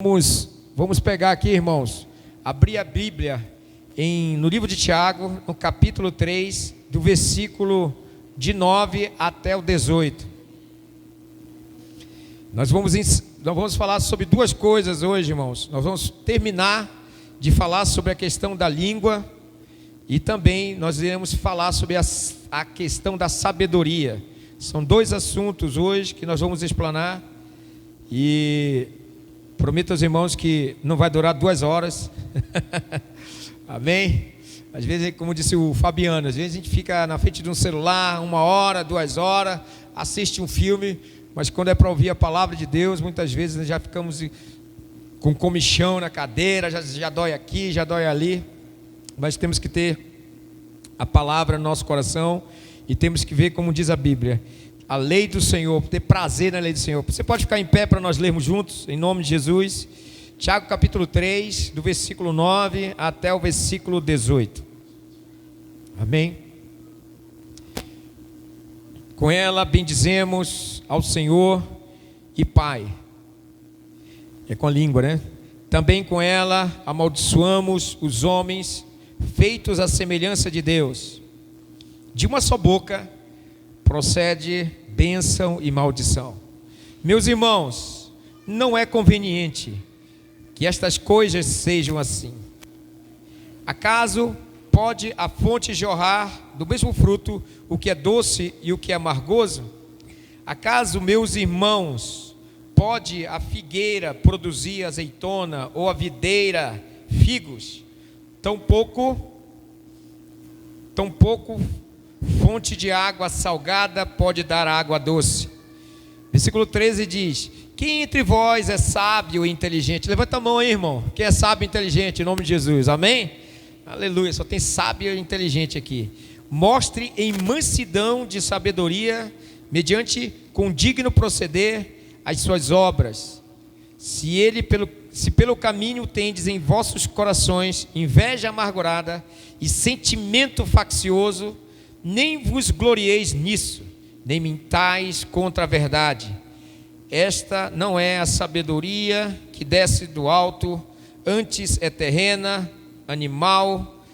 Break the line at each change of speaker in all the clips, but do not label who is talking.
Vamos pegar aqui, irmãos, abrir a Bíblia no livro de Tiago, no capítulo 3, do versículo de 9 até o 18. Nós vamos falar sobre duas coisas hoje, irmãos. Nós vamos terminar de falar sobre a questão da língua e também nós iremos falar sobre a questão da sabedoria. São dois assuntos hoje que nós vamos explanar e prometo aos irmãos que não vai durar 2 horas. Amém? Às vezes, como disse o Fabiano, às vezes a gente fica na frente de um celular 1 hora, 2 horas, assiste um filme, mas quando é para ouvir a palavra de Deus, muitas vezes nós já ficamos com comichão na cadeira, já dói aqui, já dói ali. Mas temos que ter a palavra no nosso coração e temos que ver como diz a Bíblia, a lei do Senhor, ter prazer na lei do Senhor. Você pode ficar em pé para nós lermos juntos, em nome de Jesus. Tiago capítulo 3, do versículo 9 até o versículo 18. Amém? Com ela bendizemos ao Senhor e Pai. É com a língua, né? Também com ela amaldiçoamos os homens feitos à semelhança de Deus. De uma só boca procede bênção e maldição. Meus irmãos, não é conveniente que estas coisas sejam assim. Acaso pode a fonte jorrar do mesmo fruto o que é doce e o que é amargoso? Acaso, meus irmãos, pode a figueira produzir azeitona ou a videira figos? Tampouco fonte de água salgada pode dar água doce. Versículo 13 diz: quem entre vós é sábio e inteligente? Levanta a mão aí, irmão. Quem é sábio e inteligente, em nome de Jesus, amém? Aleluia, só tem sábio e inteligente aqui. Mostre em mansidão de sabedoria, mediante com digno proceder, as suas obras. Se pelo caminho tendes em vossos corações inveja amargurada e sentimento faccioso, nem vos glorieis nisso, nem mintais contra a verdade. Esta não é a sabedoria que desce do alto, antes é terrena, animal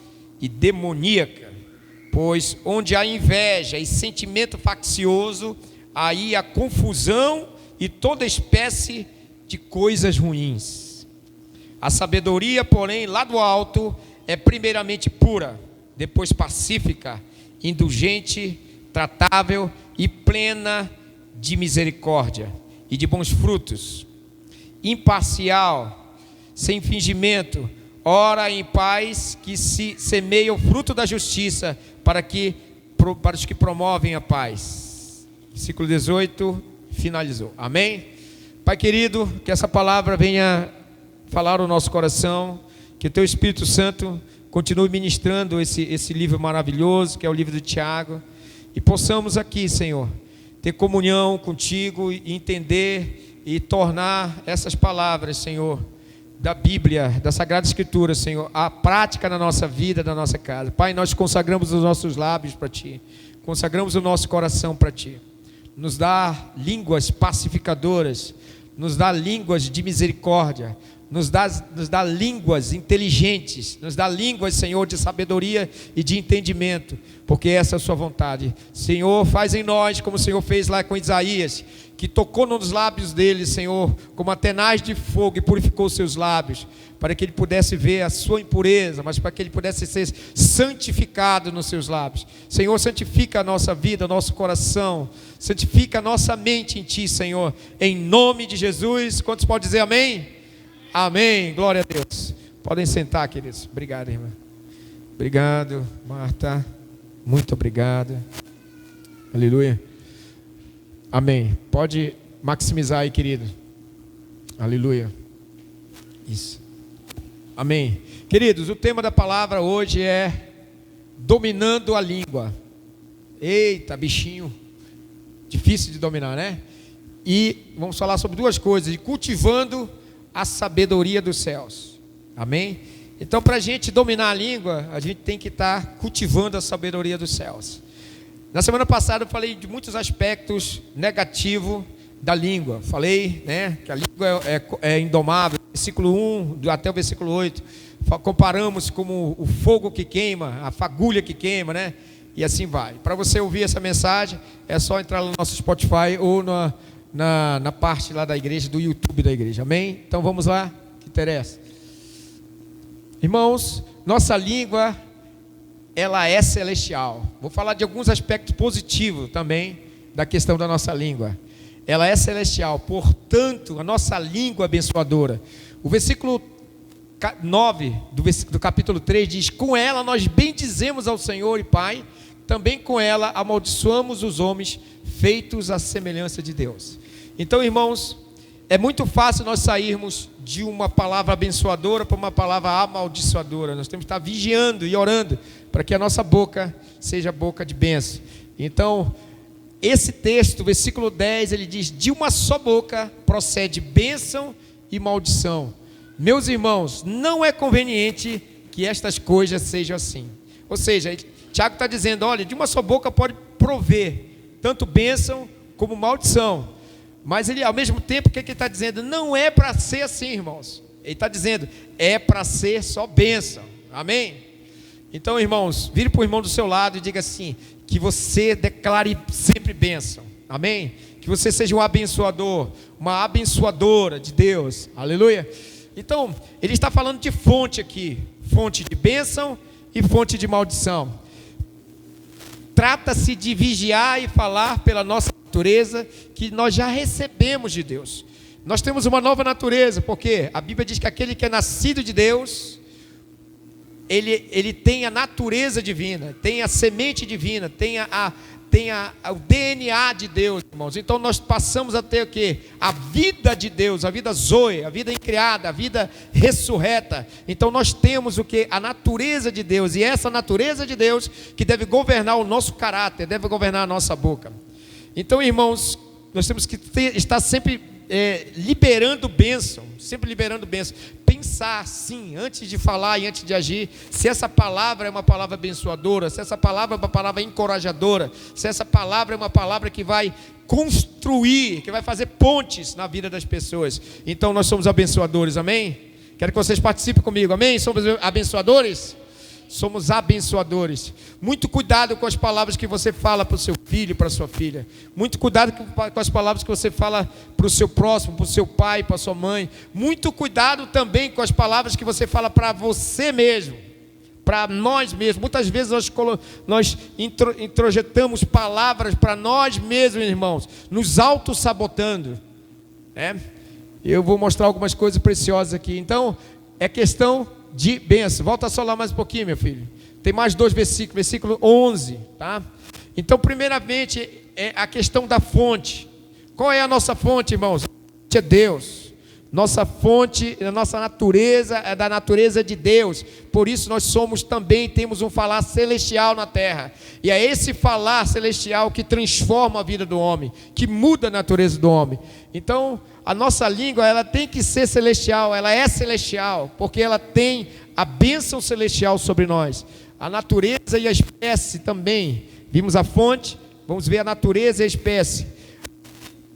e demoníaca. Pois onde há inveja e sentimento faccioso, aí há confusão e toda espécie de coisas ruins. A sabedoria, porém, lá do alto, é primeiramente pura, depois pacífica, indulgente, tratável e plena de misericórdia e de bons frutos, imparcial, sem fingimento, ora em paz, que se semeia o fruto da justiça para os que promovem a paz. Versículo 18, finalizou. Amém? Pai querido, que essa palavra venha falar o nosso coração, que o Teu Espírito Santo continue ministrando esse livro maravilhoso, que é o livro de Tiago, e possamos aqui, Senhor, ter comunhão contigo e entender e tornar essas palavras, Senhor, da Bíblia, da Sagrada Escritura, Senhor, a prática na nossa vida, na nossa casa. Pai, nós consagramos os nossos lábios para Ti, consagramos o nosso coração para Ti. Nos dá línguas pacificadoras, nos dá línguas de misericórdia, nos dá línguas inteligentes, nos dá línguas, Senhor, de sabedoria e de entendimento, porque essa é a sua vontade. Senhor, faz em nós como o Senhor fez lá com Isaías, que tocou nos lábios dele, Senhor, como a tenaz de fogo e purificou seus lábios, para que ele pudesse ver a sua impureza, mas para que ele pudesse ser santificado nos seus lábios. Senhor, santifica a nossa vida, nosso coração, santifica a nossa mente em Ti, Senhor, em nome de Jesus. Quantos podem dizer amém? Amém, glória a Deus. Podem sentar, queridos. Obrigado, irmã. Obrigado, Marta. Muito obrigado. Aleluia. Amém. Pode maximizar aí, querido. Aleluia. Isso. Amém. Queridos, o tema da palavra hoje é dominando a língua. Eita, bichinho. Difícil de dominar, né? E vamos falar sobre duas coisas. Cultivando a sabedoria dos céus. Amém? Então, para a gente dominar a língua, a gente tem que estar cultivando a sabedoria dos céus. Na semana passada eu falei de muitos aspectos negativos da língua. Falei, né, que a língua é indomável. Versículo 1 até o versículo 8. Comparamos como o fogo que queima, a fagulha que queima, né? E assim vai. Para você ouvir essa mensagem, é só entrar no nosso Spotify ou na parte lá da igreja, do YouTube da igreja. Amém? Então vamos lá, que interessa. Irmãos, nossa língua, ela é celestial. Vou falar de alguns aspectos positivos também da questão da nossa língua. Ela é celestial, portanto, a nossa língua abençoadora. O versículo 9 do capítulo 3 diz: com ela nós bendizemos ao Senhor e Pai, também com ela amaldiçoamos os homens feitos à semelhança de Deus. Então, irmãos, é muito fácil nós sairmos de uma palavra abençoadora para uma palavra amaldiçoadora. Nós temos que estar vigiando e orando para que a nossa boca seja boca de bênção. Então, esse texto, versículo 10, ele diz: de uma só boca procede bênção e maldição. Meus irmãos, não é conveniente que estas coisas sejam assim. Ou seja, Tiago está dizendo: olha, de uma só boca pode prover tanto bênção como maldição. Mas ele, ao mesmo tempo, o que ele está dizendo? Não é para ser assim, irmãos. Ele está dizendo, é para ser só bênção. Amém? Então, irmãos, vire para o irmão do seu lado e diga assim: que você declare sempre bênção. Amém? Que você seja um abençoador, uma abençoadora de Deus. Aleluia. Então, ele está falando de fonte aqui, fonte de bênção e fonte de maldição. Trata-se de vigiar e falar pela nossa natureza que nós já recebemos de Deus. Nós temos uma nova natureza, porque a Bíblia diz que aquele que é nascido de Deus, ele tem a natureza divina, tem a semente divina, tem o DNA de Deus, irmãos. Então nós passamos a ter o quê? A vida de Deus, a vida zoe, a vida incriada, a vida ressurreta. Então nós temos o quê? A natureza de Deus. E essa natureza de Deus que deve governar o nosso caráter, deve governar a nossa boca. Então, irmãos, nós temos que estar sempre liberando bênção, sempre liberando bênção. Pensar, sim, antes de falar e antes de agir, se essa palavra é uma palavra abençoadora, se essa palavra é uma palavra encorajadora, se essa palavra é uma palavra que vai construir, que vai fazer pontes na vida das pessoas. Então nós somos abençoadores, amém? Quero que vocês participem comigo, amém? Somos abençoadores? Somos abençoadores. Muito cuidado com as palavras que você fala para o seu filho, para a sua filha. Muito cuidado com as palavras que você fala para o seu próximo, para o seu pai, para a sua mãe. Muito cuidado também com as palavras que você fala para você mesmo, para nós mesmos. Muitas vezes nós introjetamos palavras para nós mesmos, irmãos, nos auto-sabotando. Eu vou mostrar algumas coisas preciosas aqui. Então, é questão de bênção. Volta só lá mais um pouquinho, meu filho. Tem mais 2 versículos, versículo 11, tá? Então, primeiramente, é a questão da fonte. Qual é a nossa fonte, irmãos? A fonte é Deus. Nossa fonte, a nossa natureza é da natureza de Deus. Por isso nós temos um falar celestial na terra. E é esse falar celestial que transforma a vida do homem, que muda a natureza do homem. Então, a nossa língua, ela tem que ser celestial, ela é celestial, porque ela tem a bênção celestial sobre nós. A natureza e a espécie também. Vimos a fonte, vamos ver a natureza e a espécie.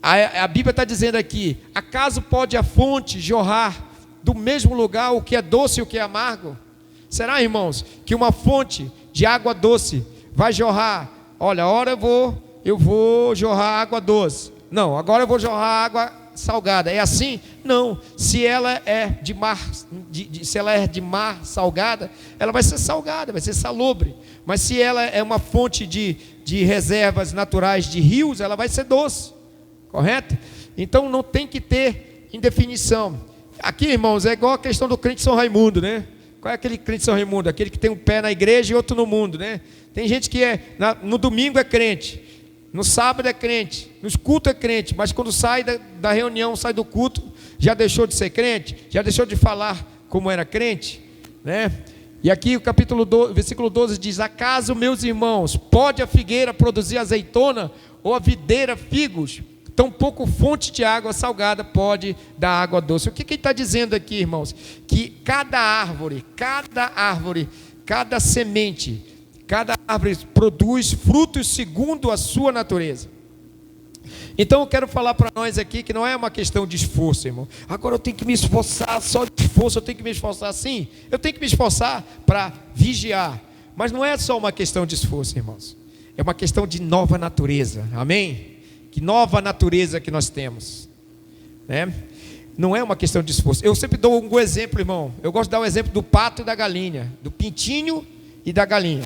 A Bíblia está dizendo aqui: acaso pode a fonte jorrar do mesmo lugar o que é doce e o que é amargo? Será, irmãos, que uma fonte de água doce vai jorrar? Olha, agora eu vou jorrar água doce. Não, agora eu vou jorrar água salgada. É assim? Não. Se ela é de mar salgada, ela vai ser salgada, vai ser salobre. Mas se ela é uma fonte de reservas naturais de rios, ela vai ser doce. Correto? Então não tem que ter indefinição. Aqui, irmãos, é igual a questão do crente São Raimundo, né? Qual é aquele crente São Raimundo? Aquele que tem um pé na igreja e outro no mundo, né? Tem gente que no domingo é crente, no sábado é crente, nos cultos é crente, mas quando sai da reunião, sai do culto, já deixou de ser crente, já deixou de falar como era crente, né? E aqui o versículo 12 diz: acaso, meus irmãos, pode a figueira produzir azeitona ou a videira figos? Tampouco fonte de água salgada pode dar água doce. O que ele está dizendo aqui, irmãos? Que cada árvore, cada semente, cada árvore produz frutos segundo a sua natureza. Então eu quero falar para nós aqui que não é uma questão de esforço, irmão. Agora eu tenho que me esforçar, só de esforço eu tenho que me esforçar. Sim, eu tenho que me esforçar para vigiar. Mas não é só uma questão de esforço, irmãos. É uma questão de nova natureza, amém? Que nova natureza que nós temos, né? Não é uma questão de esforço. Eu sempre dou um exemplo, irmão. Eu gosto de dar o exemplo do pato e da galinha, do pintinho e da galinha,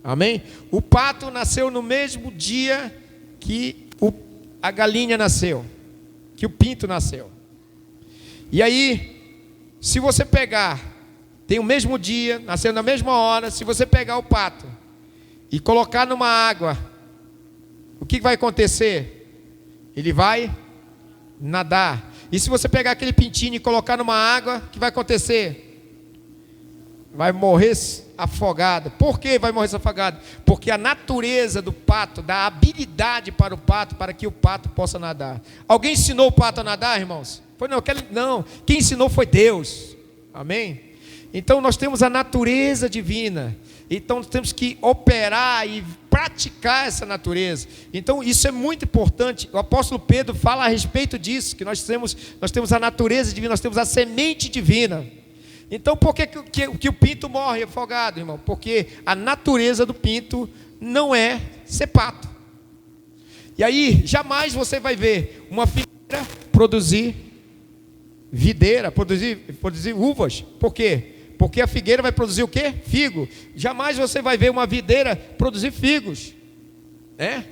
amém? O pato nasceu no mesmo dia que a galinha nasceu, que o pinto nasceu. E aí, se você pegar, tem o mesmo dia, nasceu na mesma hora, se você pegar o pato e colocar numa água, o que vai acontecer? Ele vai nadar. E se você pegar aquele pintinho e colocar numa água, o que vai acontecer? Vai morrer afogado. Por que vai morrer afogado? Porque a natureza do pato dá habilidade para o pato, para que o pato possa nadar. Alguém ensinou o pato a nadar, irmãos? Foi não, não. Quem ensinou foi Deus. Amém? Então nós temos a natureza divina. Então nós temos que operar e praticar essa natureza. Então isso é muito importante. O apóstolo Pedro fala a respeito disso, que nós temos a natureza divina, nós temos a semente divina. Então por que o pinto morre afogado, irmão? Porque a natureza do pinto não é ser pato. E aí jamais você vai ver uma figueira produzir videira, produzir uvas. Por quê? Porque a figueira vai produzir o quê? Figo. Jamais você vai ver uma videira produzir figos, né?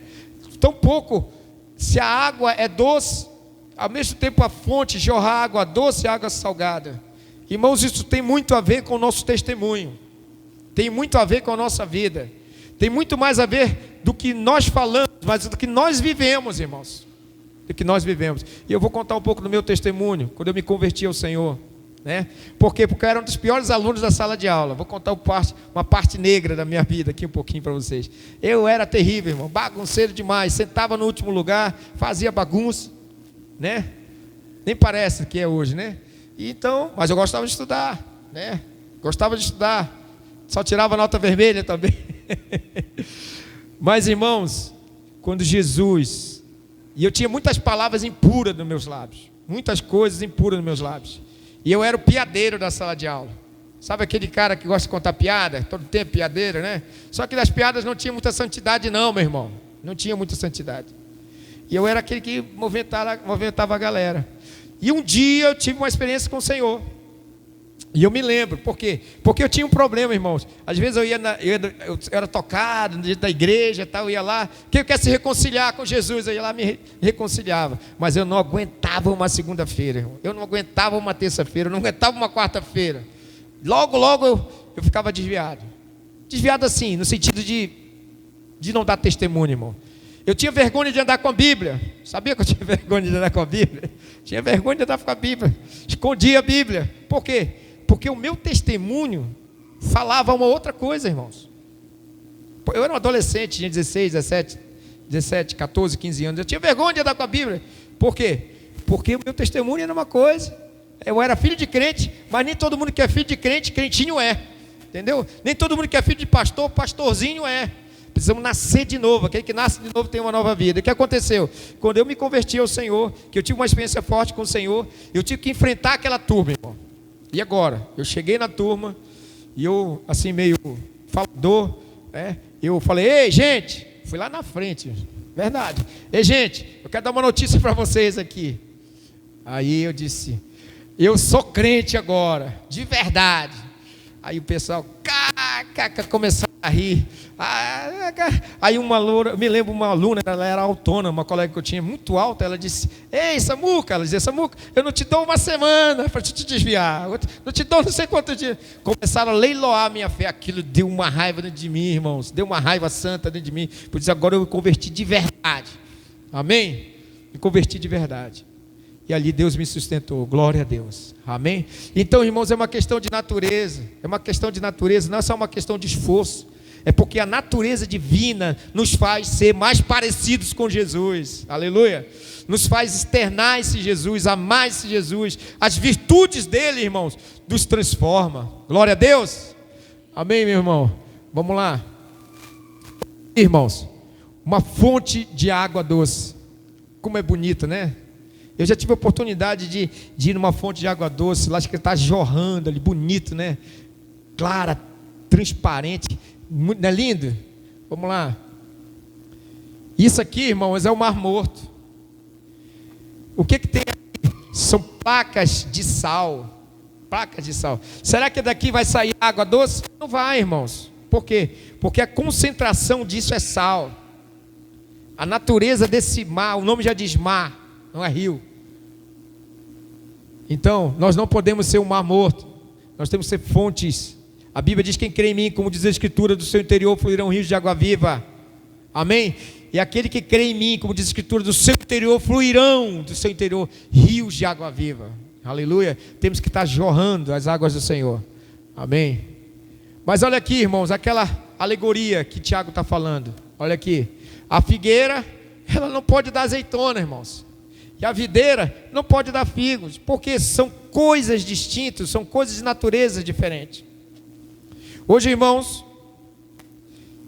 Tão pouco, se a água é doce, ao mesmo tempo a fonte jorra água doce e água salgada. Irmãos, isso tem muito a ver com o nosso testemunho, tem muito a ver com a nossa vida, tem muito mais a ver do que nós falamos, mas do que nós vivemos, irmãos, do que nós vivemos. E eu vou contar um pouco do meu testemunho, quando eu me converti ao Senhor, né? Por quê? Porque eu era um dos piores alunos da sala de aula. Vou contar uma parte negra da minha vida aqui um pouquinho para vocês. Eu era terrível, irmão, bagunceiro demais, sentava no último lugar, fazia bagunça, né? Nem parece que é hoje, né? Então, mas eu gostava de estudar, né? Gostava de estudar. Só tirava nota vermelha também. Mas, irmãos, quando Jesus... E eu tinha muitas palavras impuras nos meus lábios. Muitas coisas impuras nos meus lábios. E eu era o piadeiro da sala de aula. Sabe aquele cara que gosta de contar piada? Todo tempo piadeiro, né? Só que das piadas não tinha muita santidade não, meu irmão. Não tinha muita santidade. E eu era aquele que movimentava a galera. E um dia eu tive uma experiência com o Senhor. E eu me lembro, por quê? Porque eu tinha um problema, irmãos. Às vezes eu era tocado dentro da igreja, tal, eu ia lá, quem quer se reconciliar com Jesus, eu ia lá me reconciliava. Mas eu não aguentava uma segunda-feira, irmão. Eu não aguentava uma terça-feira, eu não aguentava uma quarta-feira. Logo eu ficava desviado. Desviado assim, no sentido de não dar testemunho, irmão. Eu tinha vergonha de andar com a Bíblia. Sabia que eu tinha vergonha de andar com a Bíblia? Tinha vergonha de andar com a Bíblia. Escondia a Bíblia. Por quê? Porque o meu testemunho falava uma outra coisa, irmãos. Eu era um adolescente, tinha 16, 17, 14, 15 anos. Eu tinha vergonha de andar com a Bíblia. Por quê? Porque o meu testemunho era uma coisa. Eu era filho de crente, mas nem todo mundo que é filho de crente, crentinho é. Entendeu? Nem todo mundo que é filho de pastor, pastorzinho é. Precisamos nascer de novo. Aquele que nasce de novo tem uma nova vida. O que aconteceu? Quando eu me converti ao Senhor, que eu tive uma experiência forte com o Senhor, eu tive que enfrentar aquela turma, irmão. E agora? Eu cheguei na turma e eu, assim, meio falador, né? Eu falei, ei, gente, fui lá na frente, verdade. Ei, gente, eu quero dar uma notícia para vocês aqui. Aí eu disse, eu sou crente agora, de verdade. Aí o pessoal começou a rir. Aí uma loura, me lembro uma aluna, ela era autônoma, uma colega que eu tinha muito alta, ela disse, ei Samuca, ela dizia, Samuca, eu não te dou uma semana para te desviar, não te dou não sei quantos dias. Começaram a leiloar a minha fé, aquilo deu uma raiva dentro de mim, irmãos, deu uma raiva santa dentro de mim, por isso agora eu me converti de verdade, amém? Me converti de verdade. E ali Deus me sustentou, glória a Deus, amém? Então, irmãos, é uma questão de natureza, não é só uma questão de esforço, é porque a natureza divina nos faz ser mais parecidos com Jesus, aleluia, nos faz externar esse Jesus, amar esse Jesus, as virtudes dele, irmãos, nos transforma, glória a Deus, amém, meu irmão? Vamos lá, irmãos, uma fonte de água doce, Como é bonito, né? Eu já tive a oportunidade de ir numa fonte de água doce, lá que está jorrando ali, bonito, né? Clara, transparente, não é lindo? Vamos lá. Isso aqui, irmãos, é o Mar Morto. O que tem aqui? São placas de sal. Placas de sal. Será que daqui vai sair água doce? Não vai, irmãos. Por quê? Porque a concentração disso é sal. A natureza desse mar, o nome já diz mar, não é rio. Então, nós não podemos ser um mar morto. Nós temos que ser fontes. A Bíblia diz: quem crê em mim, como diz a Escritura, do seu interior fluirão rios de água viva. Amém? E aquele que crê em mim, como diz a Escritura, do seu interior fluirão, do seu interior, rios de água viva. Aleluia. Temos que estar jorrando as águas do Senhor. Amém? Mas olha aqui, irmãos, aquela alegoria que Tiago está falando. Olha aqui. A figueira, ela não pode dar azeitona, irmãos. E a videira não pode dar figos. Porque são coisas distintas, são coisas de natureza diferente. Hoje, irmãos,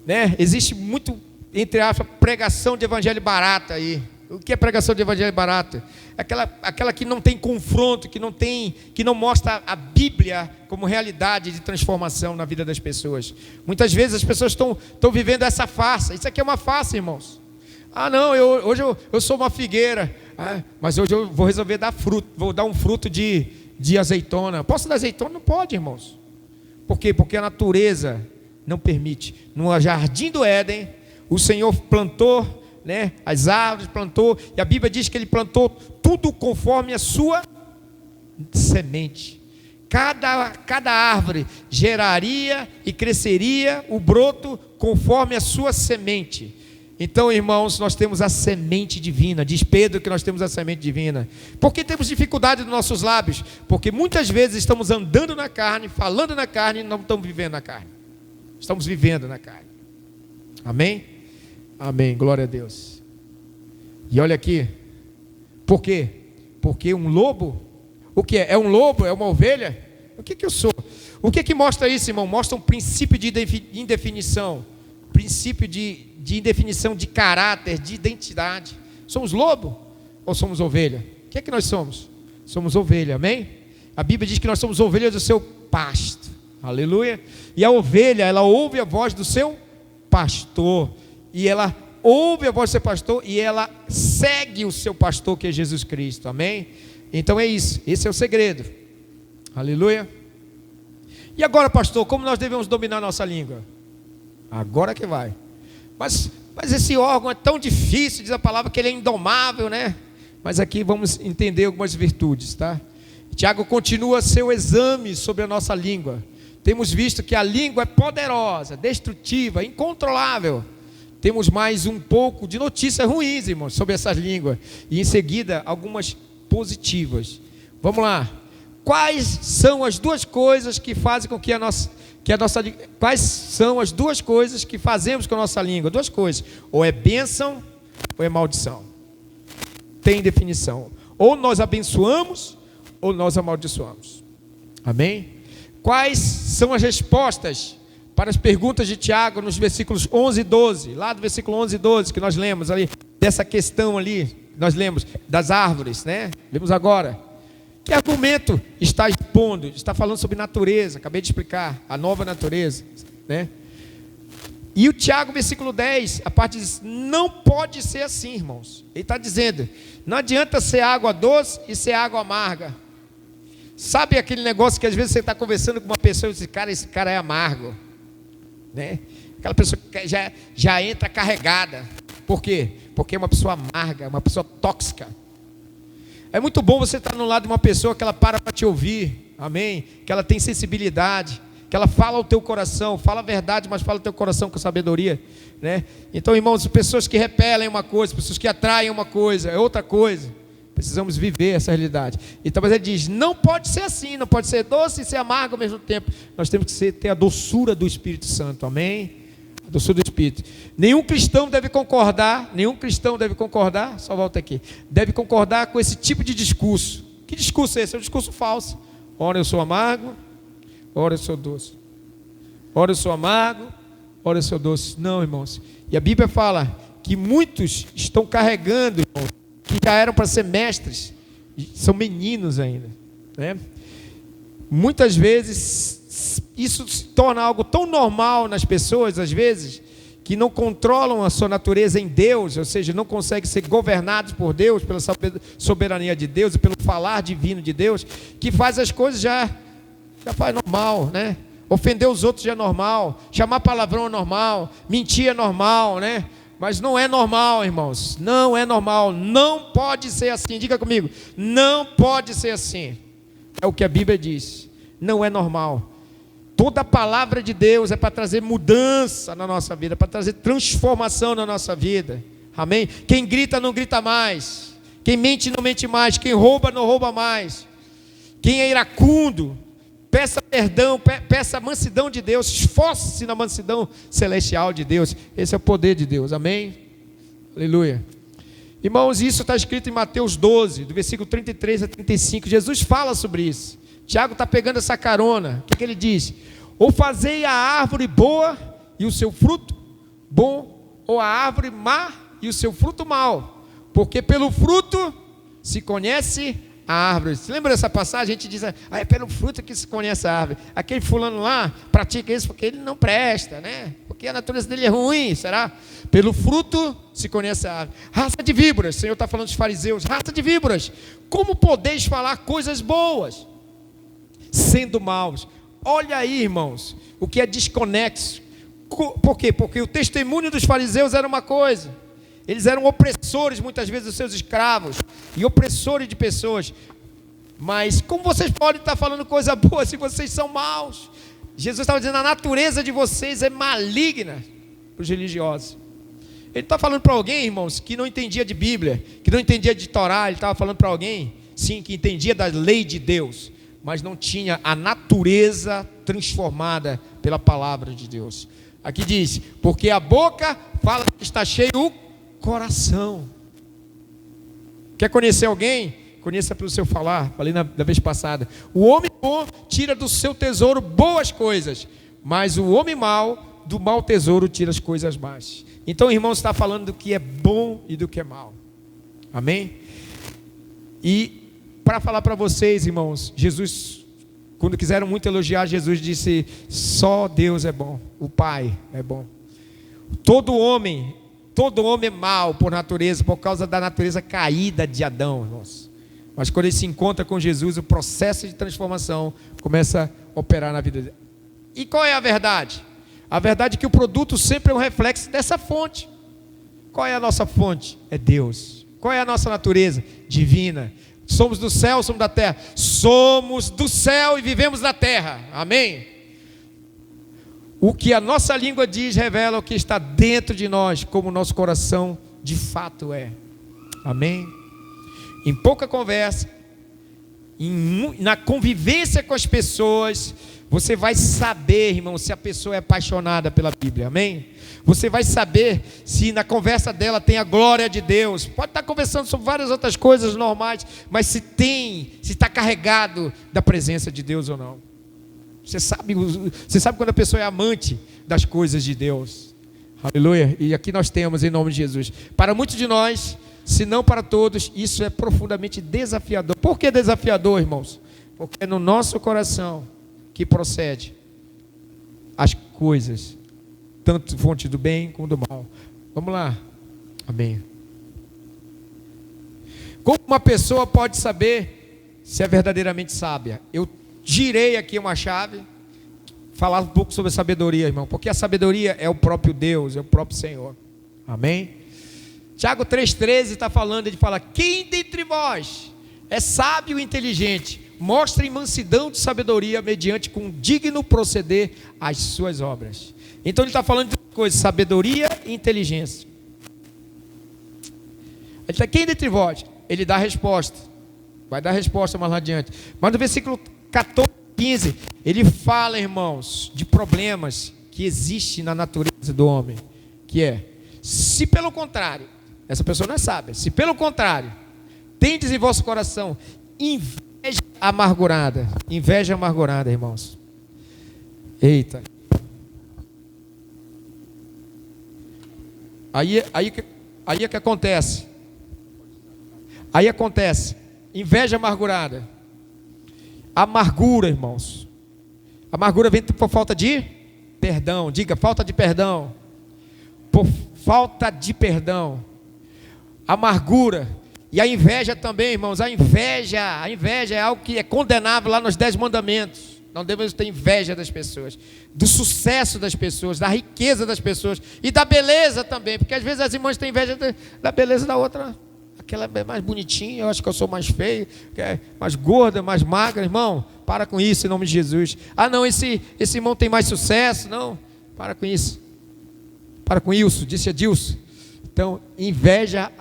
né, existe muito, entre aspas, pregação de evangelho barata aí. O que é pregação de evangelho barata? Aquela que não tem confronto, que não mostra a Bíblia como realidade de transformação na vida das pessoas. Muitas vezes as pessoas estão vivendo essa farsa. Isso aqui é uma farsa, irmãos. Ah, não, hoje eu sou uma figueira, mas hoje eu vou resolver dar fruto, vou dar um fruto de azeitona. Posso dar azeitona? Não pode, irmãos. Por quê? Porque a natureza não permite. No jardim do Éden, o Senhor plantou, né, as árvores, plantou, e a Bíblia diz que Ele plantou tudo conforme a sua semente. Cada árvore geraria e cresceria o broto conforme a sua semente. Então, irmãos, nós temos a semente divina. Diz Pedro que nós temos a semente divina. Por que temos dificuldade nos nossos lábios? Porque muitas vezes estamos andando na carne, falando na carne, e não estamos vivendo na carne. Estamos vivendo na carne. Amém? Amém, glória a Deus. E olha aqui. Por quê? Porque um lobo, o que é? É um lobo? É uma ovelha? O que eu sou? O que mostra isso, irmão? Mostra um princípio de indefinição. Princípio de indefinição de caráter, de identidade. Somos lobo ou somos ovelha? O que é que nós somos? Somos ovelha, amém? A Bíblia diz que nós somos ovelhas do seu pasto. Aleluia. E a ovelha, ela ouve a voz do seu pastor. E ela ouve a voz do seu pastor e ela segue o seu pastor, que é Jesus Cristo, amém? Então é isso, esse é o segredo. Aleluia. E agora, pastor, como nós devemos dominar a nossa língua? Agora que vai. Mas esse órgão é tão difícil, diz a palavra que ele é indomável, né? Mas aqui vamos entender algumas virtudes, tá? Tiago continua seu exame sobre a nossa língua. Temos visto que a língua é poderosa, destrutiva, incontrolável. Temos mais um pouco de notícias ruins, irmãos, sobre essa língua. E em seguida, algumas positivas. Vamos lá. Quais são as duas coisas que fazem com que a nossa quais são as duas coisas que fazemos com a nossa língua? Duas coisas. Ou é bênção ou é maldição. Tem definição. Ou nós abençoamos ou nós amaldiçoamos. Amém? Quais são as respostas para as perguntas de Tiago nos versículos 11 e 12? Lá do versículo 11 e 12 que nós lemos ali, dessa questão ali, nós lemos das árvores, né? Lemos agora. Que argumento está expondo? Está falando sobre natureza, acabei de explicar, a nova natureza, né? E o Tiago, versículo 10, a parte diz: não pode ser assim, irmãos. Ele está dizendo, não adianta ser água doce e ser água amarga. Sabe aquele negócio que às vezes você está conversando com uma pessoa e diz: cara, esse cara é amargo, né? Aquela pessoa que já entra carregada. Por quê? Porque é uma pessoa amarga, uma pessoa tóxica. É muito bom você estar no lado de uma pessoa que ela para te ouvir, amém? Que ela tem sensibilidade, que ela fala ao teu coração, fala a verdade, mas fala ao teu coração com sabedoria, né? Então, irmãos, pessoas que repelem uma coisa, pessoas que atraem uma coisa, é outra coisa. Precisamos viver essa realidade. Então, mas ele diz, não pode ser assim, não pode ser doce e ser amargo ao mesmo tempo. Nós temos que ter a doçura do Espírito Santo, amém? A doçura do Espírito. Nenhum cristão deve concordar, só volta aqui, deve concordar com esse tipo de discurso. Que discurso é esse? É um discurso falso. Ora eu sou amargo, ora eu sou doce. Ora eu sou amargo, ora eu sou doce. Não, irmãos. E a Bíblia fala que muitos estão carregando, irmãos, que já eram para ser mestres, são meninos ainda, né? Muitas vezes isso se torna algo tão normal nas pessoas, às vezes, que não controlam a sua natureza em Deus, ou seja, não conseguem ser governados por Deus, pela soberania de Deus e pelo falar divino de Deus, que faz as coisas já faz normal, né? Ofender os outros já é normal, chamar palavrão é normal, mentir é normal, né? Mas não é normal, irmãos, não é normal, não pode ser assim. Diga comigo, não pode ser assim. É o que a Bíblia diz, não é normal. Toda a palavra de Deus é para trazer mudança na nossa vida, para trazer transformação na nossa vida, amém? Quem grita não grita mais, quem mente não mente mais, quem rouba não rouba mais, quem é iracundo, peça perdão, peça a mansidão de Deus, esforce-se na mansidão celestial de Deus. Esse é o poder de Deus, amém? Aleluia. Irmãos, isso está escrito em Mateus 12, do versículo 33 a 35, Jesus fala sobre isso. Tiago está pegando essa carona, o que ele diz? Ou fazei a árvore boa e o seu fruto bom, ou a árvore má e o seu fruto mau, porque pelo fruto se conhece a árvore. Você lembra dessa passagem? A gente diz, é pelo fruto que se conhece a árvore. Aquele fulano lá pratica isso porque ele não presta, né? Porque a natureza dele é ruim, será? Pelo fruto se conhece a árvore. Raça de víboras, o Senhor está falando dos fariseus, raça de víboras, como podeis falar coisas boas sendo maus? Olha aí, irmãos, o que é desconexo. Por quê? Porque o testemunho dos fariseus era uma coisa, eles eram opressores muitas vezes dos seus escravos, e opressores de pessoas, mas como vocês podem estar falando coisa boa se vocês são maus? Jesus estava dizendo, a natureza de vocês é maligna para os religiosos. Ele está falando para alguém, irmãos, que não entendia de Bíblia, que não entendia de Torá. Ele estava falando para alguém, sim, que entendia da lei de Deus, mas não tinha a natureza transformada pela palavra de Deus. Aqui diz, porque a boca fala que está cheio o coração. Quer conhecer alguém? Conheça pelo seu falar. Falei da vez passada. O homem bom tira do seu tesouro boas coisas, mas o homem mau, do mau tesouro, tira as coisas más. Então, irmãos, está falando do que é bom e do que é mal. Amém? E para falar para vocês, irmãos, Jesus, quando quiseram muito elogiar, Jesus disse, só Deus é bom, o Pai é bom. Todo homem é mau por natureza, por causa da natureza caída de Adão, irmãos. Mas quando ele se encontra com Jesus, o processo de transformação começa a operar na vida dele. E qual é a verdade? A verdade é que o produto sempre é um reflexo dessa fonte. Qual é a nossa fonte? É Deus. Qual é a nossa natureza? Divina. Somos do céu, somos da terra. Somos do céu e vivemos na terra. Amém? O que a nossa língua diz revela o que está dentro de nós, como o nosso coração de fato é. Amém? Em pouca conversa, na convivência com as pessoas, você vai saber, irmão, se a pessoa é apaixonada pela Bíblia. Amém? Você vai saber se na conversa dela tem a glória de Deus. Pode estar conversando sobre várias outras coisas normais, mas se está carregado da presença de Deus ou não. Você sabe quando a pessoa é amante das coisas de Deus. Aleluia. E aqui nós temos em nome de Jesus. Para muitos de nós, se não para todos, isso é profundamente desafiador. Por que desafiador, irmãos? Porque é no nosso coração que procede as coisas, tanto fonte do bem como do mal. Vamos lá. Amém. Como uma pessoa pode saber se é verdadeiramente sábia? Eu girei aqui uma chave, falar um pouco sobre a sabedoria, irmão, porque a sabedoria é o próprio Deus, é o próprio Senhor. Amém? Tiago 3,13 está falando, ele fala, quem dentre vós é sábio e inteligente, mostre mansidão de sabedoria mediante com digno proceder as suas obras. Então ele está falando de coisas, sabedoria e inteligência. Ele está, quem dentre vós? Ele dá a resposta, vai dar a resposta mais lá adiante, mas no versículo 14, 15, ele fala, irmãos, de problemas que existem na natureza do homem, que é, se pelo contrário, essa pessoa não é sábia, se pelo contrário, tendes em vosso coração inveja amargurada, irmãos, eita, aí é que acontece, Aí acontece, inveja amargurada. Amargura, irmãos. Amargura vem por falta de perdão. Diga, falta de perdão. Por falta de perdão. Amargura. E a inveja também, irmãos. A inveja é algo que é condenável lá nos 10 mandamentos. Não devemos ter inveja das pessoas, do sucesso das pessoas, da riqueza das pessoas e da beleza também, porque às vezes as irmãs têm inveja da beleza da outra. Aquela é mais bonitinha, eu acho que eu sou mais feio, mais gorda, mais magra. Irmão, para com isso em nome de Jesus. Ah não, esse irmão tem mais sucesso. Não, para com isso. Para com isso, disse Adilson. Então, inveja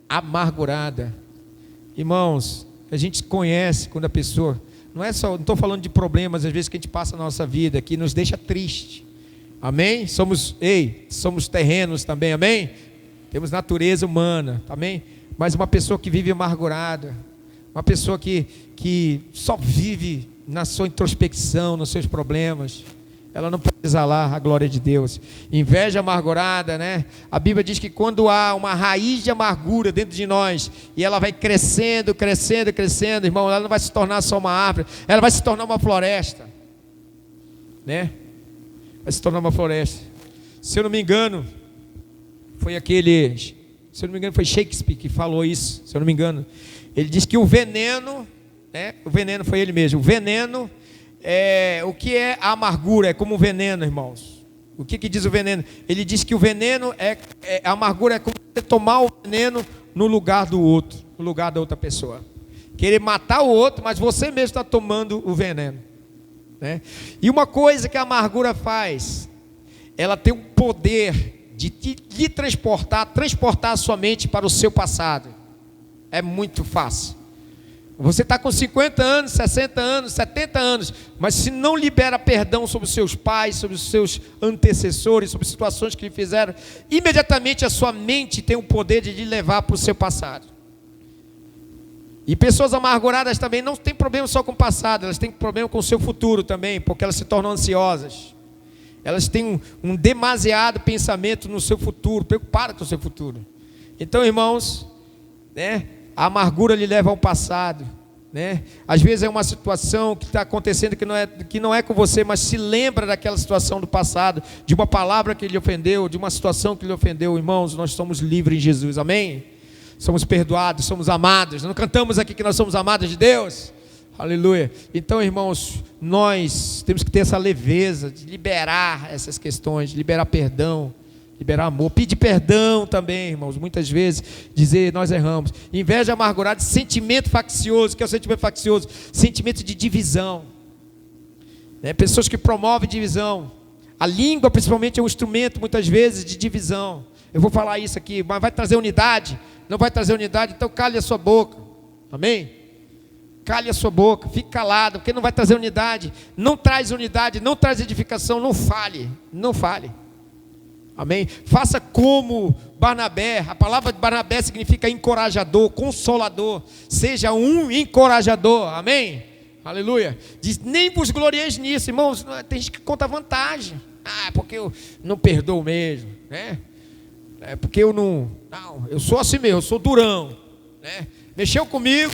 amargurada. Irmãos, a gente conhece quando a pessoa... Não estou falando de problemas, às vezes, que a gente passa na nossa vida, que nos deixa triste. Amém? Somos terrenos também, amém? Temos natureza humana, amém? Mas uma pessoa que vive amargurada, uma pessoa que só vive na sua introspecção, nos seus problemas, ela não pode exalar a glória de Deus. Inveja amargurada, né? A Bíblia diz que quando há uma raiz de amargura dentro de nós, e ela vai crescendo, crescendo, crescendo, irmão, ela não vai se tornar só uma árvore, ela vai se tornar uma floresta, né? Vai se tornar uma floresta. Se eu não me engano, foi Shakespeare que falou isso, se eu não me engano. Ele diz que o veneno, né? O veneno foi ele mesmo. O veneno o que é a amargura? É como um veneno, irmãos. O que diz o veneno? Ele diz que o veneno a amargura é como você tomar o veneno no lugar do outro, no lugar da outra pessoa. Querer matar o outro, mas você mesmo está tomando o veneno, né? E uma coisa que a amargura faz, ela tem um poder de lhe transportar a sua mente para o seu passado. É muito fácil. Você está com 50 anos, 60 anos, 70 anos, mas se não libera perdão sobre os seus pais, sobre os seus antecessores, sobre situações que lhe fizeram, imediatamente a sua mente tem o poder de lhe levar para o seu passado. E pessoas amarguradas também não têm problema só com o passado, elas têm problema com o seu futuro também, porque elas se tornam ansiosas. Elas têm um demasiado pensamento no seu futuro, preocupadas com o seu futuro. Então, irmãos, né? A amargura lhe leva ao passado, né? Às vezes é uma situação que está acontecendo que não é com você, mas se lembra daquela situação do passado, de uma palavra que lhe ofendeu, de uma situação que lhe ofendeu. Irmãos, nós somos livres em Jesus, amém? Somos perdoados, somos amados. Não cantamos aqui que nós somos amados de Deus? Aleluia. Então, irmãos, nós temos que ter essa leveza de liberar essas questões, de liberar perdão, liberar amor, pedir perdão também, irmãos. Muitas vezes dizer nós erramos. Inveja amargurada, sentimento faccioso. O que é o sentimento faccioso? Sentimento de divisão, né? Pessoas que promovem divisão. A língua principalmente é um instrumento muitas vezes de divisão. Eu vou falar isso aqui, mas vai trazer unidade? Não vai trazer unidade? Então cale a sua boca, amém? Cale a sua boca, fique calado, porque não vai trazer unidade. Não traz unidade, não traz edificação. Não fale, não fale. Amém? Faça como Barnabé. A palavra de Barnabé significa encorajador, consolador. Seja um encorajador. Amém? Aleluia. Diz, nem vos glorieis nisso, irmãos. Tem gente que conta vantagem. Porque eu não perdoo mesmo, né? Porque eu não, eu sou assim mesmo, eu sou durão, né? Mexeu comigo,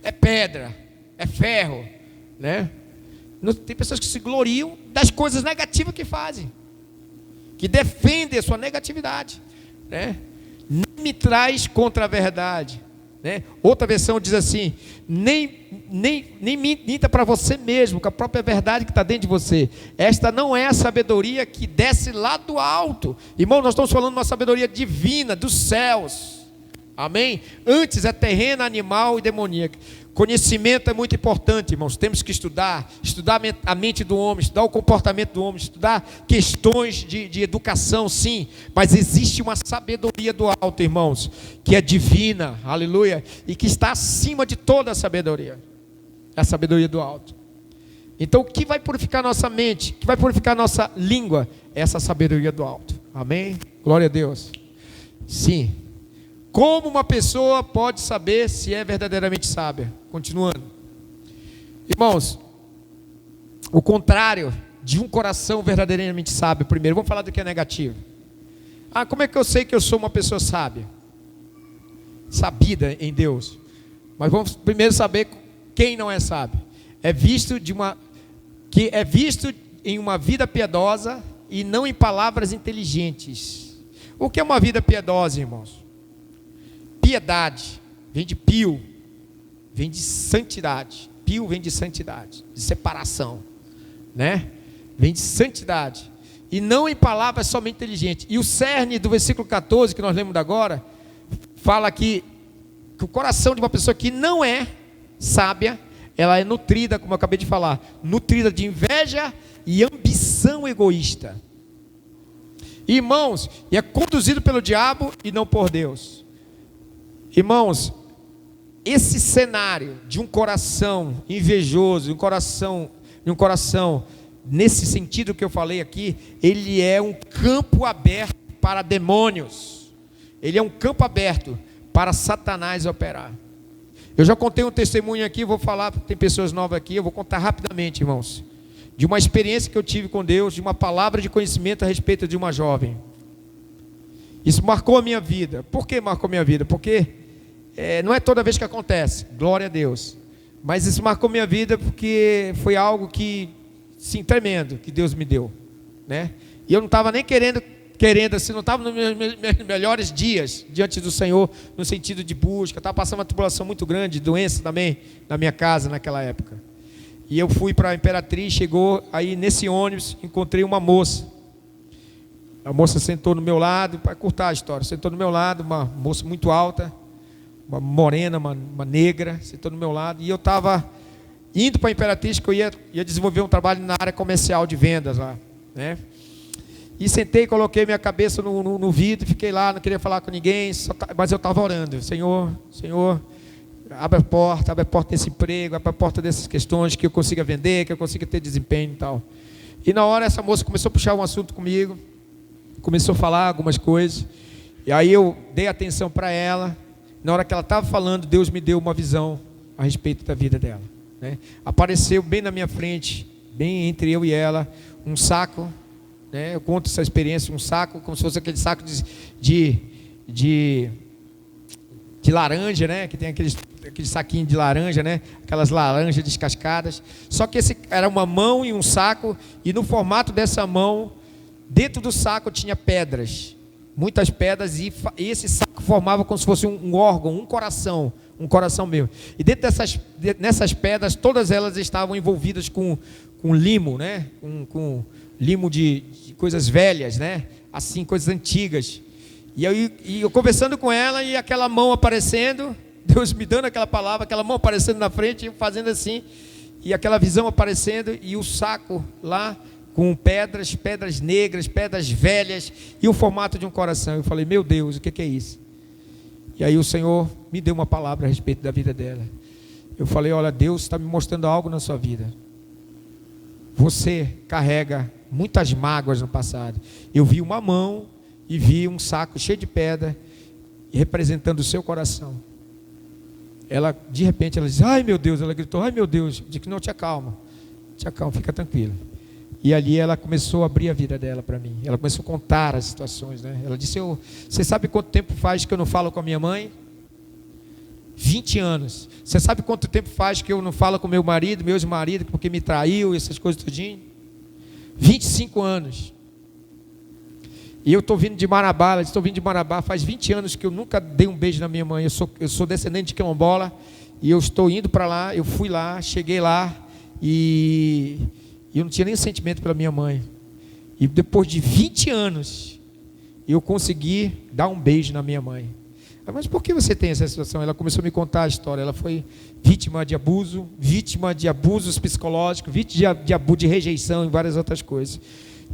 é pedra, é ferro, né? Tem pessoas que se gloriam das coisas negativas que fazem, que defende a sua negatividade, né? Nem me traz contra a verdade, né? Outra versão diz assim, nem minta para você mesmo, com a própria verdade que está dentro de você. Esta não é a sabedoria que desce lá do alto. Irmão, nós estamos falando de uma sabedoria divina, dos céus, amém? Antes é terrena, animal e demoníaca. Conhecimento é muito importante, irmãos. Temos que estudar a mente do homem, estudar o comportamento do homem, estudar questões de educação, sim. Mas existe uma sabedoria do alto, irmãos, que é divina, aleluia, e que está acima de toda a sabedoria. É a sabedoria do alto. Então, o que vai purificar nossa mente, o que vai purificar nossa língua, é essa sabedoria do alto. Amém? Glória a Deus. Sim. Como uma pessoa pode saber se é verdadeiramente sábia? Continuando. Irmãos, o contrário de um coração verdadeiramente sábio, primeiro, vamos falar do que é negativo. Como é que eu sei que eu sou uma pessoa sábia? Sabida em Deus. Mas vamos primeiro saber quem não é sábio. É visto em uma vida piedosa e não em palavras inteligentes. O que é uma vida piedosa, irmãos? Piedade vem de pio, vem de santidade. Pio vem de santidade, de separação, né? Vem de santidade. E não em palavras somente inteligentes. E o cerne do versículo 14, que nós lemos agora, fala que o coração de uma pessoa que não é sábia, ela é nutrida, como eu acabei de falar, nutrida de inveja e ambição egoísta. Irmãos, e é conduzido pelo diabo e não por Deus. Irmãos, esse cenário de um coração invejoso, de um coração nesse sentido que eu falei aqui, ele é um campo aberto para demônios. Ele é um campo aberto para Satanás operar. Eu já contei um testemunho aqui, vou falar, porque tem pessoas novas aqui, eu vou contar rapidamente, irmãos, de uma experiência que eu tive com Deus, de uma palavra de conhecimento a respeito de uma jovem. Isso marcou a minha vida. Por que marcou a minha vida? Porque não é toda vez que acontece, glória a Deus, mas isso marcou minha vida porque foi algo que, sim, tremendo, que Deus me deu, né? E eu não estava nem querendo assim, não estava nos meus melhores dias diante do Senhor, no sentido de busca, estava passando uma tribulação muito grande, doença também na minha casa naquela época. E eu fui para a Imperatriz, chegou aí nesse ônibus, encontrei uma moça. A moça sentou no meu lado, para cortar a história, sentou no meu lado, uma moça muito alta, uma morena, uma negra, sentou no meu lado, e eu estava indo para a Imperatriz, que eu ia desenvolver um trabalho na área comercial de vendas lá, né? E sentei, coloquei minha cabeça no vidro, fiquei lá, não queria falar com ninguém, mas eu estava orando. Senhor, abre a porta desse emprego, abre a porta dessas questões, que eu consiga vender, que eu consiga ter desempenho e tal. E na hora essa moça começou a puxar um assunto comigo, começou a falar algumas coisas, e aí eu dei atenção para ela. Na hora que ela estava falando, Deus me deu uma visão a respeito da vida dela, né? Apareceu bem na minha frente, bem entre eu e ela, um saco, né? Eu conto essa experiência, um saco, como se fosse aquele saco de laranja, né? Que tem aquele saquinho de laranja, né? Aquelas laranjas descascadas. Só que esse era uma mão e um saco, e no formato dessa mão, dentro do saco tinha pedras, muitas pedras, e esse saco formava como se fosse um órgão, um coração meu. E dentro nessas pedras, todas elas estavam envolvidas com limo, né? Com limo de coisas velhas, né? Assim, coisas antigas. E eu conversando com ela, e aquela mão aparecendo, Deus me dando aquela palavra, aquela mão aparecendo na frente, eu fazendo assim, e aquela visão aparecendo, e o saco lá com pedras negras, pedras velhas, e o formato de um coração. Eu falei, meu Deus, o que é isso? E aí o Senhor me deu uma palavra a respeito da vida dela. Eu falei, olha, Deus está me mostrando algo na sua vida. Você carrega muitas mágoas no passado. Eu vi uma mão e vi um saco cheio de pedra, representando o seu coração. Ela, de repente, ela disse, ai meu Deus, ela gritou, ai meu Deus. Eu disse, não, te acalma, fica tranquila. E ali ela começou a abrir a vida dela para mim. Ela começou a contar as situações, né? Ela disse, você sabe quanto tempo faz que eu não falo com a minha mãe? 20 anos. Você sabe quanto tempo faz que eu não falo com meu ex-marido, porque me traiu, essas coisas tudinho? 25 anos. E eu estou vindo de Marabá, ela disse, estou vindo de Marabá, faz 20 anos que eu nunca dei um beijo na minha mãe. Eu sou descendente de quilombola, e eu estou indo para lá, eu fui lá, cheguei lá, e eu não tinha nem sentimento pela minha mãe. E depois de 20 anos, eu consegui dar um beijo na minha mãe. Mas por que você tem essa situação? Ela começou a me contar a história. Ela foi vítima de abuso, vítima de abusos psicológicos, vítima de rejeição e várias outras coisas.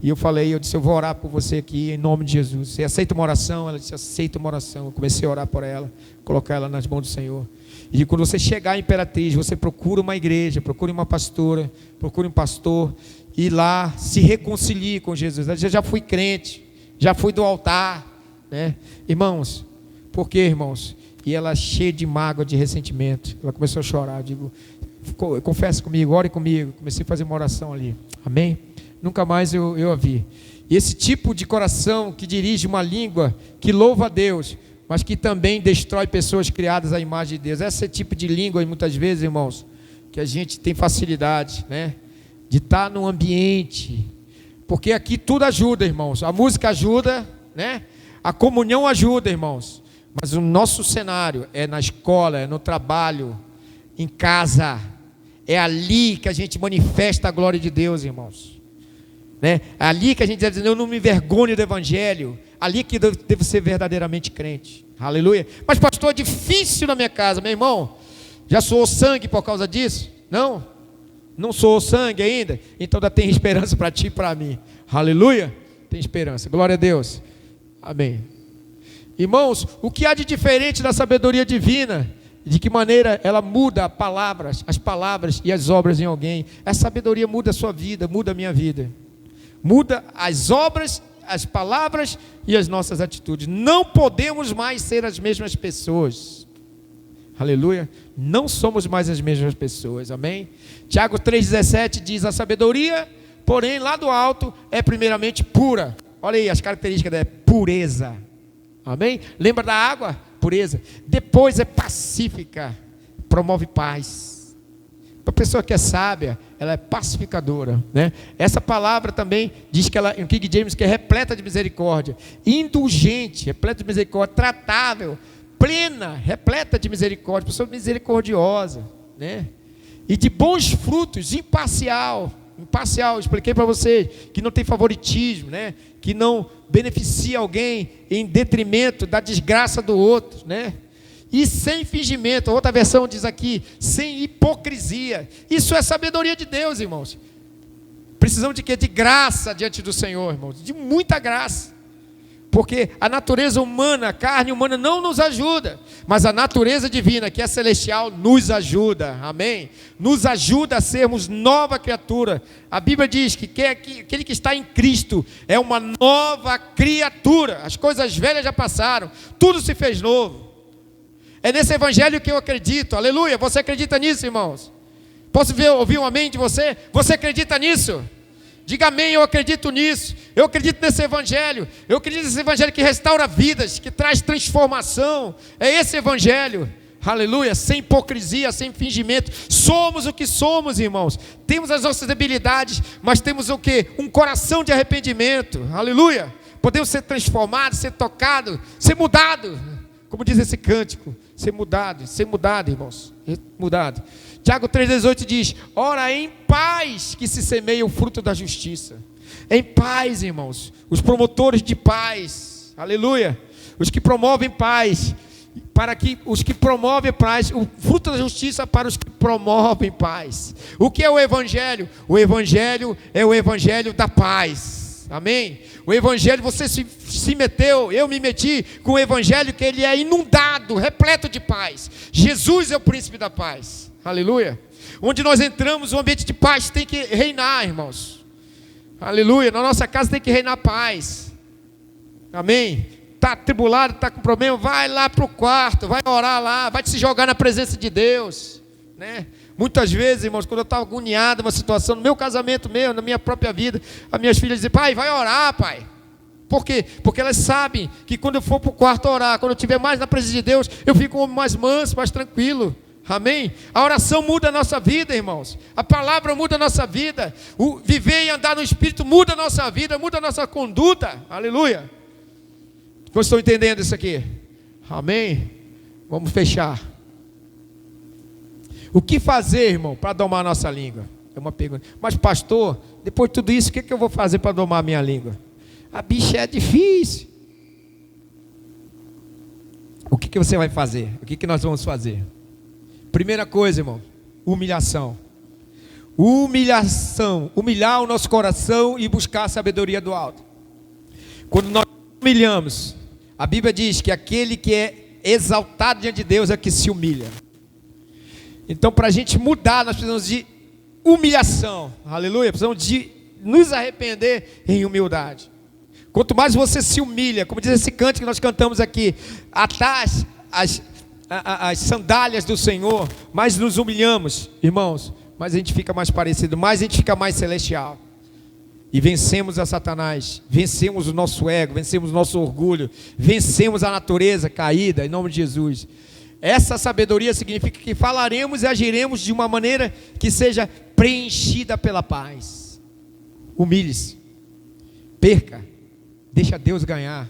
E eu disse, eu vou orar por você aqui em nome de Jesus. Você aceita uma oração? Ela disse, aceita uma oração. Eu comecei a orar por ela, colocar ela nas mãos do Senhor. E quando você chegar em Imperatriz, você procura uma igreja, procure uma pastora, procure um pastor, e lá se reconcilie com Jesus. Eu já fui crente, já fui do altar, né? Irmãos, por quê, irmãos? E ela cheia de mágoa, de ressentimento, ela começou a chorar. Eu digo, confessa comigo, ore comigo. Comecei a fazer uma oração ali, amém? Nunca mais eu a vi. E esse tipo de coração que dirige uma língua que louva a Deus, mas que também destrói pessoas criadas à imagem de Deus. Esse é o tipo de língua, muitas vezes, irmãos, que a gente tem facilidade, né? De estar num ambiente, porque aqui tudo ajuda, irmãos. A música ajuda, né? A comunhão ajuda, irmãos. Mas o nosso cenário é na escola, é no trabalho, em casa. É ali que a gente manifesta a glória de Deus, irmãos, né? É ali que a gente deve dizer: eu não me envergonho do Evangelho. Ali que eu devo ser verdadeiramente crente. Aleluia. Mas pastor, é difícil na minha casa. Meu irmão, já soou sangue por causa disso? Não? Não soou sangue ainda? Então ainda tem esperança para ti e para mim. Aleluia. Tem esperança. Glória a Deus. Amém. Irmãos, o que há de diferente da sabedoria divina? De que maneira ela muda as palavras e as obras em alguém? A sabedoria muda a sua vida, muda a minha vida. Muda as obras, as palavras e as nossas atitudes. Não podemos mais ser as mesmas pessoas. Aleluia. Não somos mais as mesmas pessoas. Amém? Tiago 3,17 diz: a sabedoria, porém, lá do alto, é primeiramente pura. Olha aí as características da pureza. Amém? Lembra da água? Pureza. Depois é pacífica, promove paz. A pessoa que é sábia, ela é pacificadora, né? Essa palavra também diz que ela, em King James, que é repleta de misericórdia, indulgente, repleta de misericórdia, tratável, plena, repleta de misericórdia, pessoa misericordiosa, né? E de bons frutos, imparcial, expliquei para vocês, que não tem favoritismo, né? Que não beneficia alguém em detrimento da desgraça do outro, né? E sem fingimento. Outra versão diz aqui: sem hipocrisia. Isso é sabedoria de Deus, irmãos. Precisamos de quê? De graça diante do Senhor, irmãos. De muita graça. Porque a natureza humana, a carne humana não nos ajuda, mas a natureza divina, que é celestial, nos ajuda. Amém? Nos ajuda a sermos nova criatura. A Bíblia diz que aquele que está em Cristo é uma nova criatura. As coisas velhas já passaram, tudo se fez novo. É nesse evangelho que eu acredito. Aleluia. Você acredita nisso, irmãos? Posso ouvir um amém de você? Você acredita nisso? Diga amém, eu acredito nisso. Eu acredito nesse evangelho. Eu acredito nesse evangelho que restaura vidas, que traz transformação. É esse evangelho. Aleluia. Sem hipocrisia, sem fingimento. Somos o que somos, irmãos. Temos as nossas debilidades, mas temos o quê? Um coração de arrependimento. Aleluia. Podemos ser transformados, ser tocados, ser mudados. Como diz esse cântico, ser mudado, irmãos, mudado. Tiago 3,18 diz: ora, em paz que se semeia o fruto da justiça. Em paz, irmãos, os promotores de paz, aleluia, os que promovem paz, para que os que promovem paz, o fruto da justiça para os que promovem paz. O que é o evangelho? O evangelho é o evangelho da paz. Amém? O evangelho, você se meteu, eu me meti com o evangelho que ele é inundado, repleto de paz. Jesus é o príncipe da paz. Aleluia. Onde nós entramos, o ambiente de paz tem que reinar, irmãos. Aleluia. Na nossa casa tem que reinar paz. Amém? Está atribulado, está com problema, vai lá para o quarto, vai orar lá, vai se jogar na presença de Deus, né? Muitas vezes, irmãos, quando eu estava agoniado uma situação, no meu casamento mesmo, na minha própria vida, as minhas filhas dizem: pai, vai orar, pai. Por quê? Porque elas sabem que quando eu for para o quarto orar, quando eu estiver mais na presença de Deus, eu fico mais manso, mais tranquilo. Amém? A oração muda a nossa vida, irmãos. A palavra muda a nossa vida. O viver e andar no Espírito muda a nossa vida, muda a nossa conduta. Aleluia. Vocês estão entendendo isso aqui? Amém? Vamos fechar. O que fazer, irmão, para domar a nossa língua? É uma pergunta. Mas pastor, depois de tudo isso, o que eu vou fazer para domar a minha língua? A bicha é difícil. O que você vai fazer? O que nós vamos fazer? Primeira coisa, irmão, humilhação. Humilhação. Humilhar o nosso coração e buscar a sabedoria do alto. Quando nós humilhamos, a Bíblia diz que aquele que é exaltado diante de Deus é que se humilha. Então, para a gente mudar, nós precisamos de humilhação. Aleluia. Precisamos de nos arrepender em humildade. Quanto mais você se humilha, como diz esse cântico que nós cantamos aqui, atrás as sandálias do Senhor, mais nos humilhamos, irmãos, mais a gente fica mais parecido, mais a gente fica mais celestial. e vencemos a Satanás, vencemos o nosso ego, vencemos o nosso orgulho, vencemos a natureza caída, em nome de Jesus. Essa sabedoria significa que falaremos e agiremos de uma maneira que seja preenchida pela paz. Humilhe-se, perca, deixa Deus ganhar,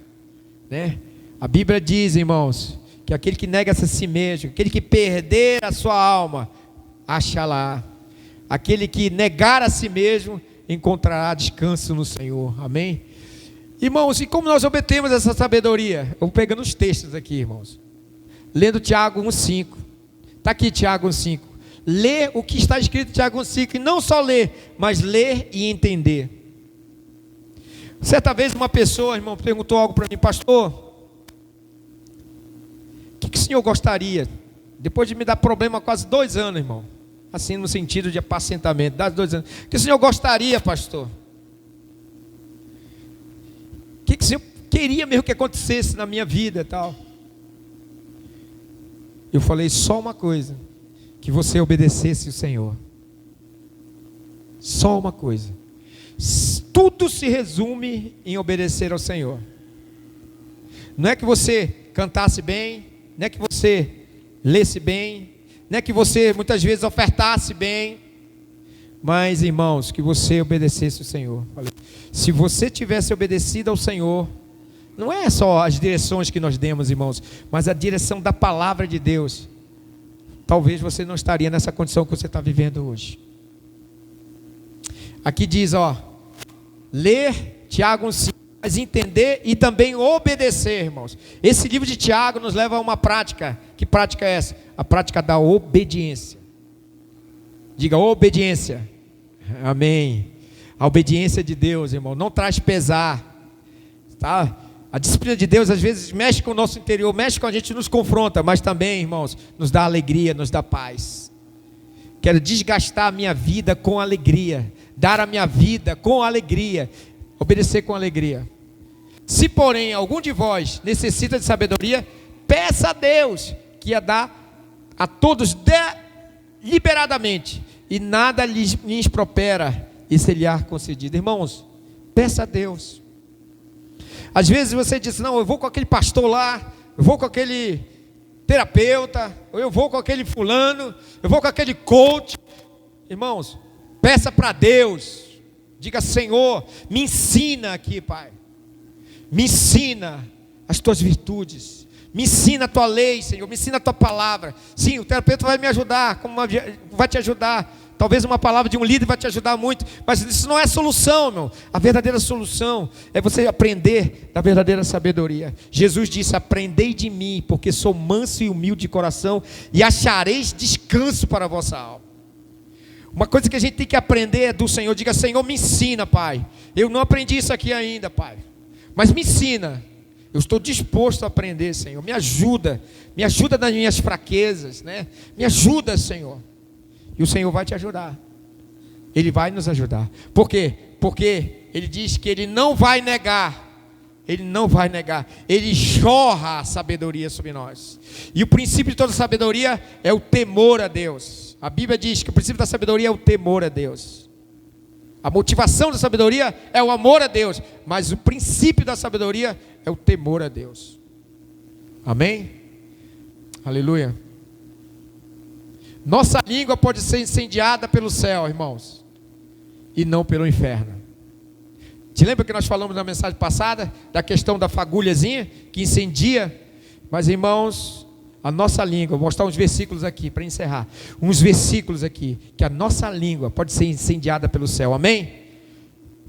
né? A Bíblia diz, irmãos, que aquele que nega-se a si mesmo, aquele que perder a sua alma, achará. Aquele que negar a si mesmo, encontrará descanso no Senhor. Amém? Irmãos, e como nós obtemos essa sabedoria? Eu vou pegando os textos aqui, irmãos. Lendo Tiago 1,5. Está aqui Tiago 1,5. Lê o que está escrito em Tiago 1,5. E não só ler, mas ler e entender. Certa vez uma pessoa, irmão, perguntou algo para mim: pastor, o que o senhor gostaria? Depois de me dar problema há quase 2 anos, irmão. Assim, no sentido de apacentamento, dá 2 anos. O que o senhor gostaria, pastor? O que o senhor queria mesmo que acontecesse na minha vida e tal? Eu falei só uma coisa: que você obedecesse o Senhor. Só uma coisa. Tudo se resume em obedecer ao Senhor. Não é que você cantasse bem, não é que você lesse bem, não é que você muitas vezes ofertasse bem, mas, irmãos, que você obedecesse ao Senhor. Falei, se você tivesse obedecido ao Senhor, não é só as direções que nós demos, irmãos, mas a direção da palavra de Deus, talvez você não estaria nessa condição que você está vivendo hoje. Aqui diz, ler Tiago 1,5, mas entender e também obedecer, irmãos. Esse livro de Tiago nos leva a uma prática. Que prática é essa? A prática da obediência. Diga, obediência. Amém. A obediência de Deus, irmão, não traz pesar, tá? A disciplina de Deus às vezes mexe com o nosso interior, mexe com a gente, nos confronta, mas também, irmãos, nos dá alegria, nos dá paz. Quero desgastar a minha vida com alegria, dar a minha vida com alegria, obedecer com alegria. Se porém algum de vós necessita de sabedoria, peça a Deus, que ia dar a todos deliberadamente, e nada lhes propera, e se-lhe-á concedido. Irmãos, peça a Deus. Às vezes você diz, não, eu vou com aquele pastor lá, eu vou com aquele terapeuta, ou eu vou com aquele fulano, eu vou com aquele coach. Irmãos, peça para Deus, diga, Senhor, me ensina aqui, Pai, me ensina as tuas virtudes, me ensina a tua lei, Senhor, me ensina a tua palavra. Sim, o terapeuta vai me ajudar, vai te ajudar. Talvez uma palavra de um líder vai te ajudar muito, mas isso não é a solução, meu. A verdadeira solução é você aprender da verdadeira sabedoria. Jesus disse, aprendei de mim, porque sou manso e humilde de coração, e achareis descanso para a vossa alma. Uma coisa que a gente tem que aprender é do Senhor. Diga, Senhor, me ensina, Pai. Eu não aprendi isso aqui ainda, Pai, mas me ensina. Eu estou disposto a aprender, Senhor. Me ajuda nas minhas fraquezas, né? Me ajuda, Senhor. E o Senhor vai te ajudar. Ele vai nos ajudar. Por quê? Porque Ele diz que Ele não vai negar. Ele não vai negar. Ele jorra a sabedoria sobre nós. E o princípio de toda sabedoria é o temor a Deus. A Bíblia diz que o princípio da sabedoria é o temor a Deus. A motivação da sabedoria é o amor a Deus. Mas o princípio da sabedoria é o temor a Deus. Amém? Aleluia. Nossa língua pode ser incendiada pelo céu, irmãos, e não pelo inferno. Te lembra que nós falamos na mensagem passada da questão da fagulhazinha que incendia? Mas, irmãos, a nossa língua, vou mostrar uns versículos aqui para encerrar. Uns versículos aqui, que a nossa língua pode ser incendiada pelo céu, amém?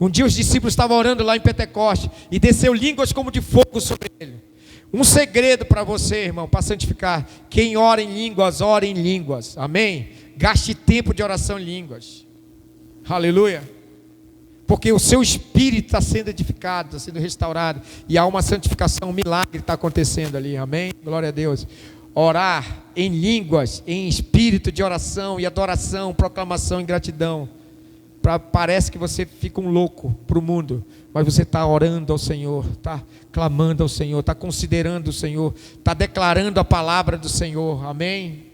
Um dia os discípulos estavam orando lá em Pentecoste e desceu línguas como de fogo sobre ele. Um segredo para você, irmão, para santificar: quem ora em línguas, ora em línguas, amém? Gaste tempo de oração em línguas, aleluia, porque o seu espírito está sendo edificado, está sendo restaurado, e há uma santificação, um milagre está acontecendo ali, amém? Glória a Deus. Orar em línguas, em espírito de oração e adoração, proclamação e gratidão. Parece que você fica um louco para o mundo, mas você está orando ao Senhor, está clamando ao Senhor, está considerando o Senhor, está declarando a palavra do Senhor, amém?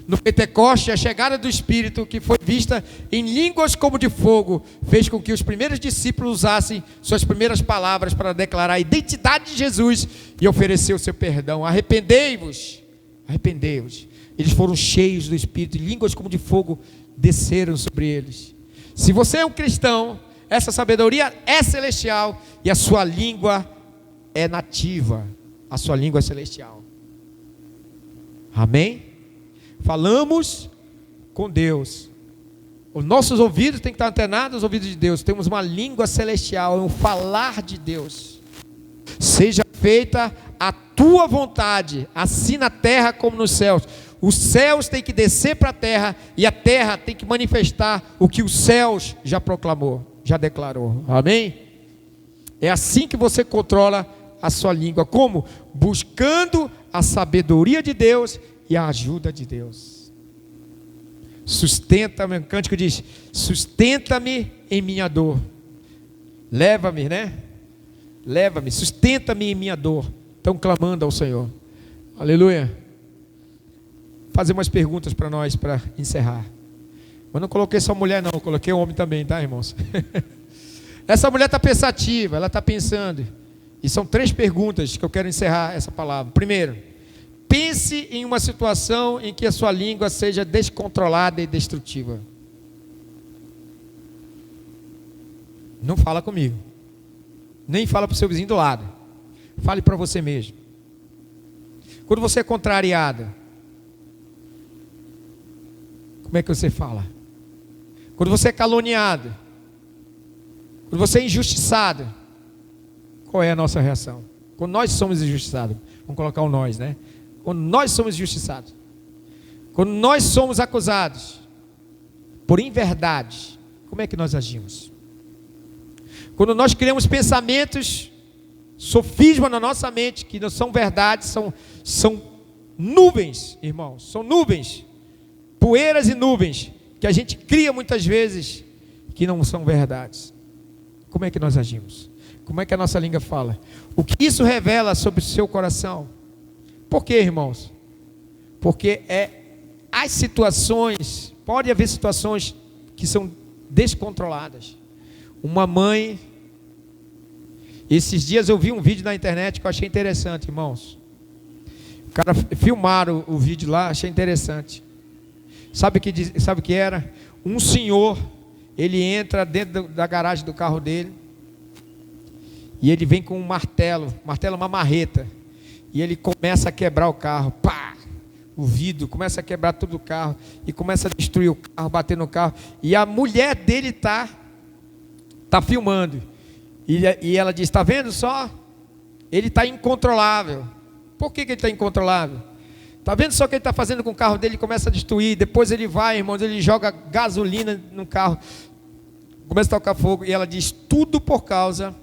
No Pentecoste, a chegada do Espírito, que foi vista em línguas como de fogo, fez com que os primeiros discípulos usassem suas primeiras palavras para declarar a identidade de Jesus e oferecer o seu perdão. Arrependei-vos, arrependei-vos. Eles foram cheios do Espírito, e línguas como de fogo desceram sobre eles. Se você é um cristão, essa sabedoria é celestial e a sua língua é nativa, a sua língua é celestial. Amém? Falamos com Deus. Os nossos ouvidos têm que estar antenados aos ouvidos de Deus. Temos uma língua celestial, é um falar de Deus. Seja feita a tua vontade, assim na terra como nos céus. Os céus têm que descer para a terra e a terra tem que manifestar o que os céus já proclamou, já declarou. Amém? É assim que você controla a sua língua. Como? Buscando a sabedoria de Deus e a ajuda de Deus. Sustenta-me, o cântico diz: sustenta-me em minha dor. Leva-me, né? Leva-me, sustenta-me em minha dor. Estão clamando ao Senhor. Aleluia. Fazer umas perguntas para nós, para encerrar. Eu não coloquei só mulher não, eu coloquei homem também, tá, irmãos? Essa mulher está pensativa, ela está pensando. E são 3 perguntas que eu quero encerrar essa palavra. Primeiro, pense em uma situação em que a sua língua seja descontrolada e destrutiva. Não fala comigo. Nem fala para o seu vizinho do lado. Fale para você mesmo. Quando você é contrariado, como é que você fala? Quando você é caluniado, quando você é injustiçado, qual é a nossa reação? Quando nós somos injustiçados, vamos colocar o nós, né? Quando nós somos injustiçados, quando nós somos acusados por inverdade, como é que nós agimos? Quando nós criamos pensamentos, sofisma na nossa mente, que não são verdades, são nuvens, irmãos, são nuvens, poeiras e nuvens, que a gente cria muitas vezes, que não são verdades. Como é que nós agimos? Como é que a nossa língua fala? O que isso revela sobre o seu coração? Por quê, irmãos? Porque as situações, pode haver situações que são descontroladas. Uma mãe, esses dias eu vi um vídeo na internet que eu achei interessante, irmãos. O cara filmaram o vídeo lá, achei interessante. Sabe o que era? Um senhor, ele entra dentro da garagem do carro dele e ele vem com um martelo, uma marreta, e ele começa a quebrar o carro, pá! O vidro, começa a quebrar todo o carro e começa a destruir o carro, bater no carro, e a mulher dele tá filmando, e ela diz: está vendo só? Ele está incontrolável. Por que ele está incontrolável? Está vendo só o que ele está fazendo com o carro dele? Começa a destruir, depois ele vai, irmãos, ele joga gasolina no carro, começa a tocar fogo, e ela diz: tudo por causa,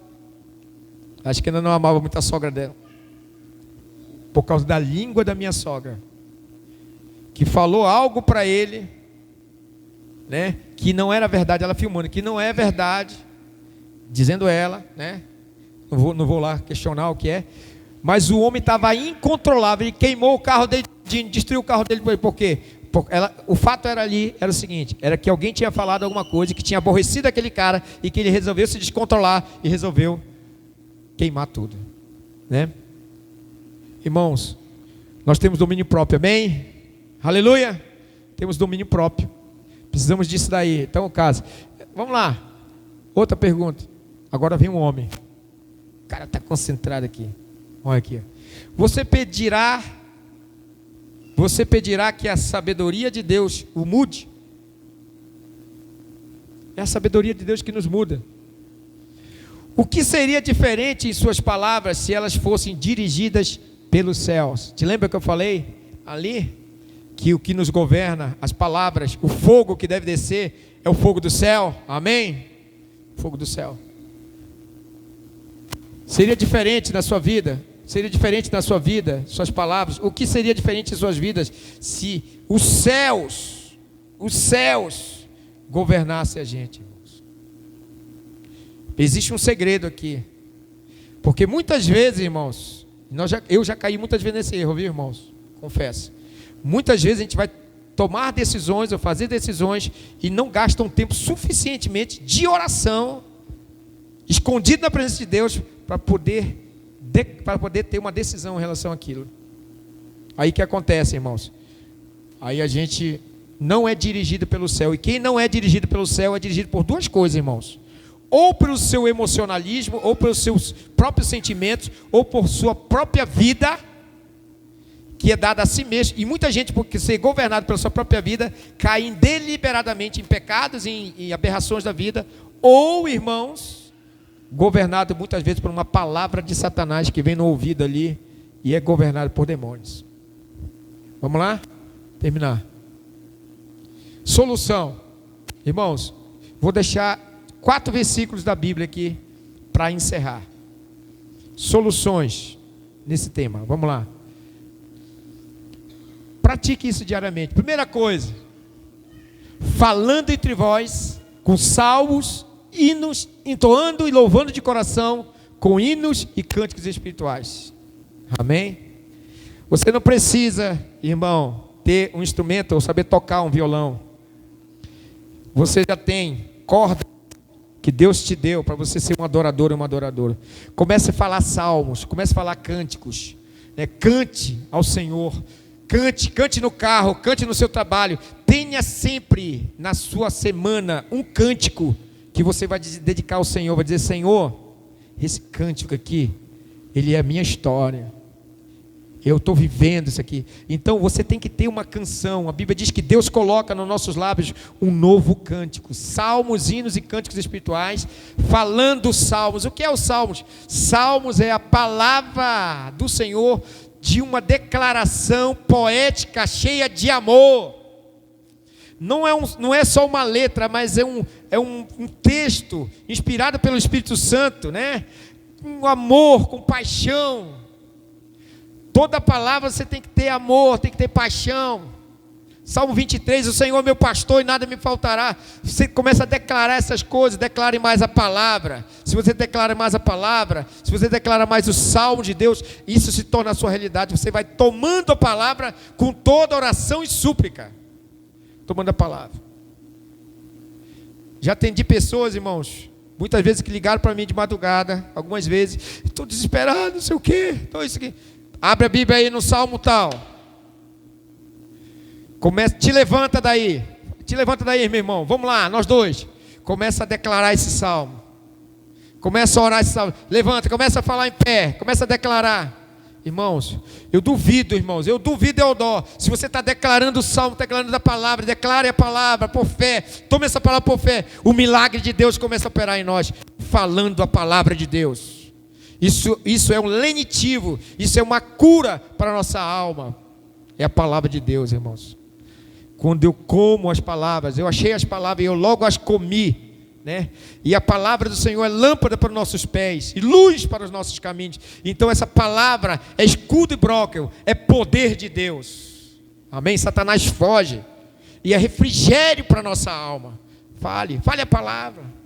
acho que ainda não amava muito a sogra dela, por causa da língua da minha sogra, que falou algo para ele, né, que não era verdade. Ela filmando, que não é verdade, dizendo ela, né, não vou lá questionar o que é, mas o homem estava incontrolável, ele queimou o carro dele, destruiu o carro dele. Por quê? O fato era o seguinte, era que alguém tinha falado alguma coisa, que tinha aborrecido aquele cara, e que ele resolveu se descontrolar, e resolveu queimar tudo, né? Irmãos, nós temos domínio próprio, amém? Aleluia! Temos domínio próprio, precisamos disso daí. Então, o caso, vamos lá, outra pergunta. Agora vem um homem, o cara está concentrado aqui, olha aqui. Você pedirá que a sabedoria de Deus o mude? É a sabedoria de Deus que nos muda. O que seria diferente em suas palavras se elas fossem dirigidas pelos céus? Te lembra que eu falei ali? Que o que nos governa, as palavras, o fogo que deve descer, é o fogo do céu, amém? Fogo do céu. Seria diferente na sua vida? Seria diferente na sua vida, suas palavras? O que seria diferente em suas vidas se os céus governassem a gente, irmãos? Existe um segredo aqui, porque muitas vezes, irmãos, eu já caí muitas vezes nesse erro, viu, irmãos? Confesso. Muitas vezes a gente vai tomar decisões ou fazer decisões e não gastam tempo suficientemente de oração, escondido na presença de Deus, para poder ter uma decisão em relação àquilo. Aí que acontece, irmãos? Aí a gente não é dirigido pelo céu. E quem não é dirigido pelo céu é dirigido por duas coisas, irmãos: ou pelo seu emocionalismo, ou pelos seus próprios sentimentos, ou por sua própria vida, que é dada a si mesmo. E muita gente, porque ser governado pela sua própria vida, cai deliberadamente em pecados, em aberrações da vida. Ou, irmãos, governado muitas vezes por uma palavra de Satanás que vem no ouvido ali e é governado por demônios. Vamos lá? Terminar. Solução. Irmãos, vou deixar 4 versículos da Bíblia aqui para encerrar. Soluções nesse tema. Vamos lá. Pratique isso diariamente. Primeira coisa: falando entre vós com salmos, hinos, entoando e louvando de coração com hinos e cânticos espirituais. Amém? Você não precisa, irmão, ter um instrumento ou saber tocar um violão. Você já tem corda que Deus te deu para você ser um adorador ou uma adoradora. Comece a falar salmos, comece a falar cânticos, né? Cante ao Senhor, cante no carro, cante no seu trabalho. Tenha sempre na sua semana um cântico que você vai dedicar ao Senhor. Vai dizer: Senhor, esse cântico aqui, ele é a minha história. Eu estou vivendo isso aqui. Então você tem que ter uma canção. A Bíblia diz que Deus coloca nos nossos lábios um novo cântico. Salmos, hinos e cânticos espirituais. Falando salmos. O que é os salmos? Salmos é a palavra do Senhor de uma declaração poética cheia de amor. Não é só uma letra, mas é um texto inspirado pelo Espírito Santo, né? Com amor, com paixão. Toda palavra você tem que ter amor, tem que ter paixão. Salmo 23, o Senhor é meu pastor e nada me faltará. Você começa a declarar essas coisas, declare mais a palavra. Se você declara mais a palavra, se você declara mais o salmo de Deus, isso se torna a sua realidade. Você vai tomando a palavra com toda oração e súplica. Tomando a palavra. Já atendi pessoas, irmãos, muitas vezes que ligaram para mim de madrugada, algumas vezes: estou desesperado, não sei o quê, estou isso aqui. Abre a Bíblia aí no Salmo tal. Te levanta daí, meu irmão. Vamos lá, nós dois. Começa a declarar esse salmo. Começa a orar esse salmo. Levanta, começa a falar em pé. Começa a declarar. Irmãos, eu duvido, eu dó. Se você está declarando o salmo, declarando a palavra, declare a palavra por fé. Tome essa palavra por fé. O milagre de Deus começa a operar em nós. Falando a palavra de Deus. Isso é um lenitivo, isso é uma cura para a nossa alma. É a palavra de Deus, irmãos. Quando eu como as palavras, eu achei as palavras e eu logo as comi, né? E a palavra do Senhor é lâmpada para os nossos pés e luz para os nossos caminhos. Então essa palavra é escudo e bróquel, é poder de Deus. Amém? Satanás foge. E é refrigério para a nossa alma. Fale a palavra.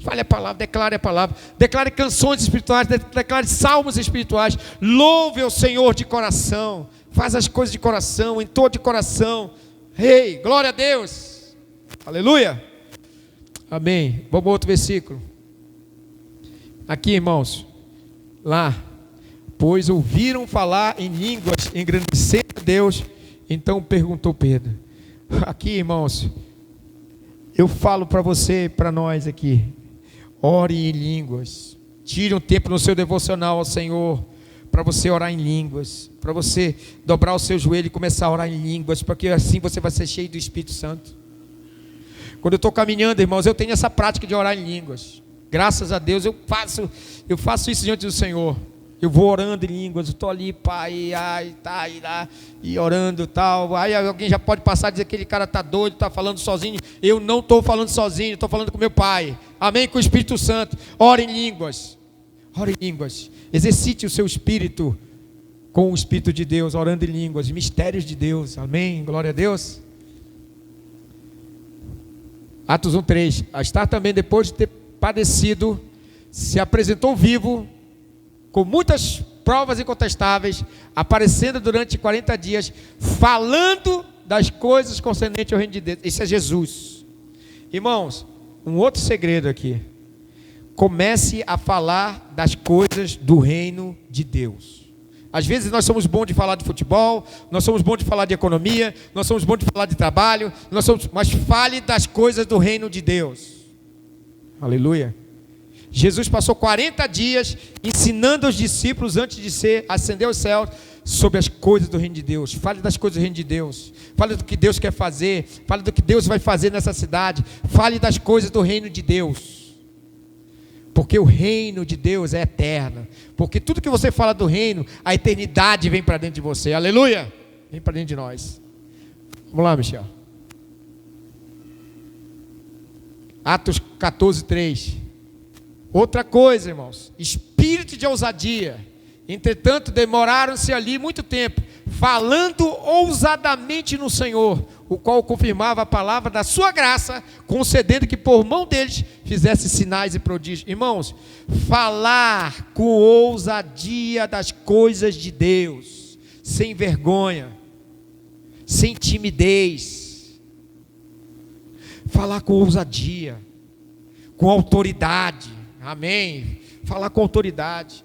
Fale a palavra, declare canções espirituais, declare salmos espirituais, louve ao Senhor de coração, faz as coisas de coração, entoa de coração. Ei, glória a Deus, aleluia, amém. Vamos ao outro versículo, aqui, irmãos, lá: pois ouviram falar em línguas, engrandecendo a Deus, então perguntou Pedro. Aqui, irmãos, eu falo para você, para nós aqui: ore em línguas. Tire um tempo no seu devocional ao Senhor para você orar em línguas, para você dobrar o seu joelho e começar a orar em línguas, porque assim você vai ser cheio do Espírito Santo. Quando eu estou caminhando, irmãos, eu tenho essa prática de orar em línguas. Graças a Deus eu faço isso diante do Senhor. Eu vou orando em línguas, eu estou ali, pai, e orando tal. Aí alguém já pode passar e dizer que aquele cara está doido, está falando sozinho. Eu não estou falando sozinho, estou falando com meu pai. Amém? Com o Espírito Santo. Ore em línguas. Ore em línguas. Exercite o seu espírito com o Espírito de Deus, orando em línguas, mistérios de Deus. Amém? Glória a Deus. Atos 1:3. A estar também, depois de ter padecido, se apresentou vivo, com muitas provas incontestáveis, aparecendo durante 40 dias, falando das coisas concernentes ao reino de Deus. Isso é Jesus. Irmãos, um outro segredo aqui. Comece a falar das coisas do reino de Deus. Às vezes nós somos bons de falar de futebol, nós somos bons de falar de economia, nós somos bons de falar de trabalho, mas fale das coisas do reino de Deus. Aleluia. Jesus passou 40 dias ensinando aos discípulos antes de ascender aos céus sobre as coisas do reino de Deus. Fale das coisas do reino de Deus. Fale do que Deus quer fazer. Fale do que Deus vai fazer nessa cidade. Fale das coisas do reino de Deus. Porque o reino de Deus é eterno. Porque tudo que você fala do reino, a eternidade vem para dentro de você. Aleluia! Vem para dentro de nós. Vamos lá, Michel. Atos 14, 3. Outra coisa, irmãos. Espírito de ousadia. Entretanto, demoraram-se ali muito tempo, falando ousadamente no Senhor, o qual confirmava a palavra da sua graça, concedendo que por mão deles fizesse sinais e prodígios. Irmãos, falar com ousadia das coisas de Deus, sem vergonha, sem timidez. Falar com ousadia, com autoridade. Amém? Falar com autoridade.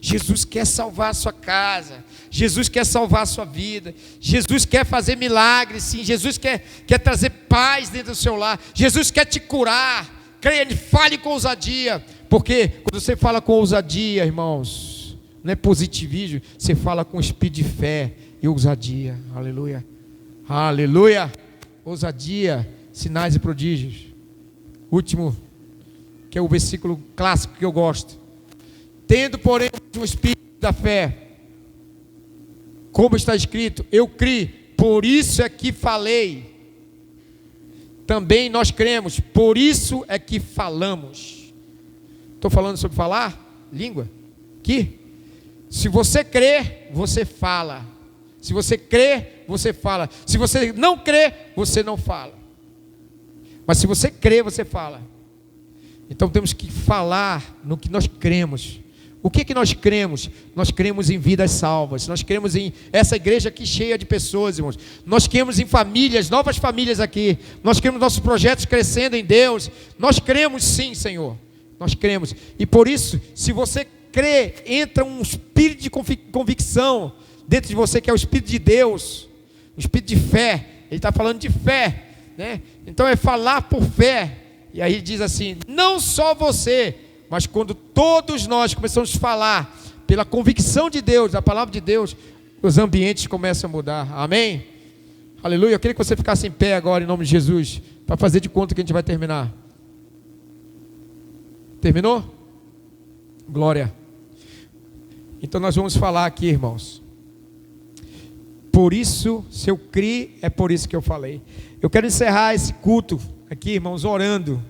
Jesus quer salvar a sua casa, Jesus quer salvar a sua vida, Jesus quer fazer milagres, sim, Jesus quer trazer paz dentro do seu lar, Jesus quer te curar. Creia, fale com ousadia, porque quando você fala com ousadia, irmãos, não é positivismo, você fala com espírito de fé e ousadia. Aleluia, aleluia. Ousadia, sinais e prodígios. Último, que é o versículo clássico que eu gosto. Tendo, porém, o espírito da fé, como está escrito, eu criei, por isso é que falei. Também nós cremos, por isso é que falamos. Estou falando sobre falar? Língua? Aqui? Se você crê, você fala. Se você crê, você fala. Se você não crê, você não fala. Mas se você crê, você fala. Então temos que falar no que nós cremos. O que nós cremos? Nós cremos em vidas salvas. Nós cremos em essa igreja aqui cheia de pessoas, irmãos. Nós cremos em famílias, novas famílias aqui. Nós cremos nossos projetos crescendo em Deus. Nós cremos sim, Senhor. Nós cremos. E por isso, se você crê, entra um espírito de convicção dentro de você, que é o Espírito de Deus. Um espírito de fé. Ele está falando de fé, né? Então é falar por fé. E aí diz assim, não só você, mas quando todos nós começamos a falar pela convicção de Deus, da palavra de Deus, os ambientes começam a mudar. Amém? Aleluia. Eu queria que você ficasse em pé agora, em nome de Jesus, para fazer de conta que a gente vai terminar. Terminou? Glória. Então nós vamos falar aqui, irmãos. Por isso, se eu criei, é por isso que eu falei. Eu quero encerrar esse culto aqui, irmãos, orando,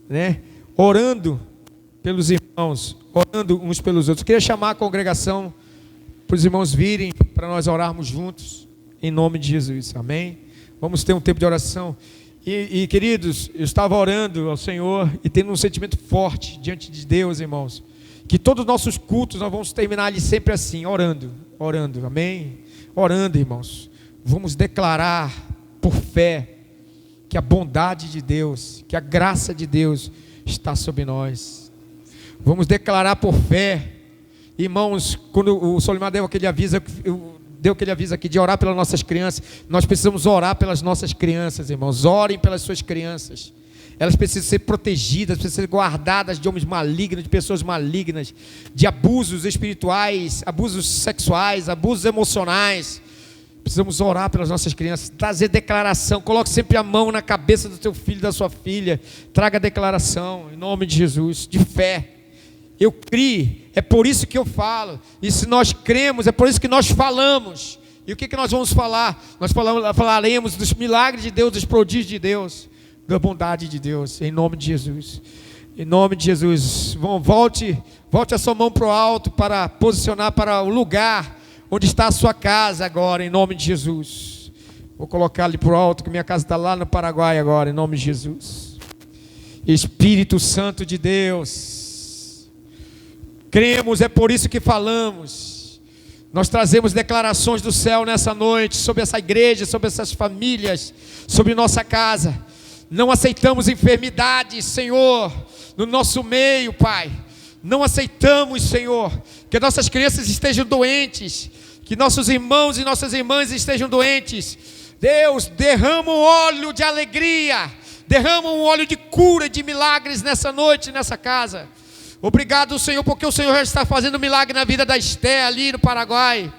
né? Orando pelos irmãos, orando uns pelos outros. Eu queria chamar a congregação para os irmãos virem, para nós orarmos juntos, em nome de Jesus, amém? Vamos ter um tempo de oração. E queridos, eu estava orando ao Senhor e tendo um sentimento forte diante de Deus, irmãos, que todos os nossos cultos nós vamos terminar ali sempre assim, orando, amém? Orando, irmãos, vamos declarar por fé que a bondade de Deus, que a graça de Deus está sobre nós. Vamos declarar por fé, irmãos, quando o Solimar deu aquele aviso aqui de orar pelas nossas crianças, nós precisamos orar pelas nossas crianças, irmãos. Orem pelas suas crianças. Elas precisam ser protegidas, precisam ser guardadas de homens malignos, de pessoas malignas, de abusos espirituais, abusos sexuais, abusos emocionais. Precisamos orar pelas nossas crianças, trazer declaração. Coloque sempre a mão na cabeça do seu filho, da sua filha. Traga declaração, em nome de Jesus, de fé. Eu criei, é por isso que eu falo. E se nós cremos, é por isso que nós falamos. E o que nós vamos falar? Nós falaremos dos milagres de Deus, dos prodígios de Deus, da bondade de Deus, em nome de Jesus. Em nome de Jesus. Volte a sua mão para o alto, para posicionar para o lugar onde está a sua casa agora, em nome de Jesus. Vou colocar ali para o alto, que minha casa está lá no Paraguai agora, em nome de Jesus. Espírito Santo de Deus, cremos, é por isso que falamos. Nós trazemos declarações do céu nessa noite, sobre essa igreja, sobre essas famílias, sobre nossa casa. Não aceitamos enfermidades, Senhor, no nosso meio, Pai. Não aceitamos, Senhor, que nossas crianças estejam doentes, que nossos irmãos e nossas irmãs estejam doentes. Deus, derrama um óleo de alegria, derrama um óleo de cura, de milagres nessa noite, nessa casa. Obrigado, Senhor, porque o Senhor já está fazendo milagre na vida da Esté ali no Paraguai.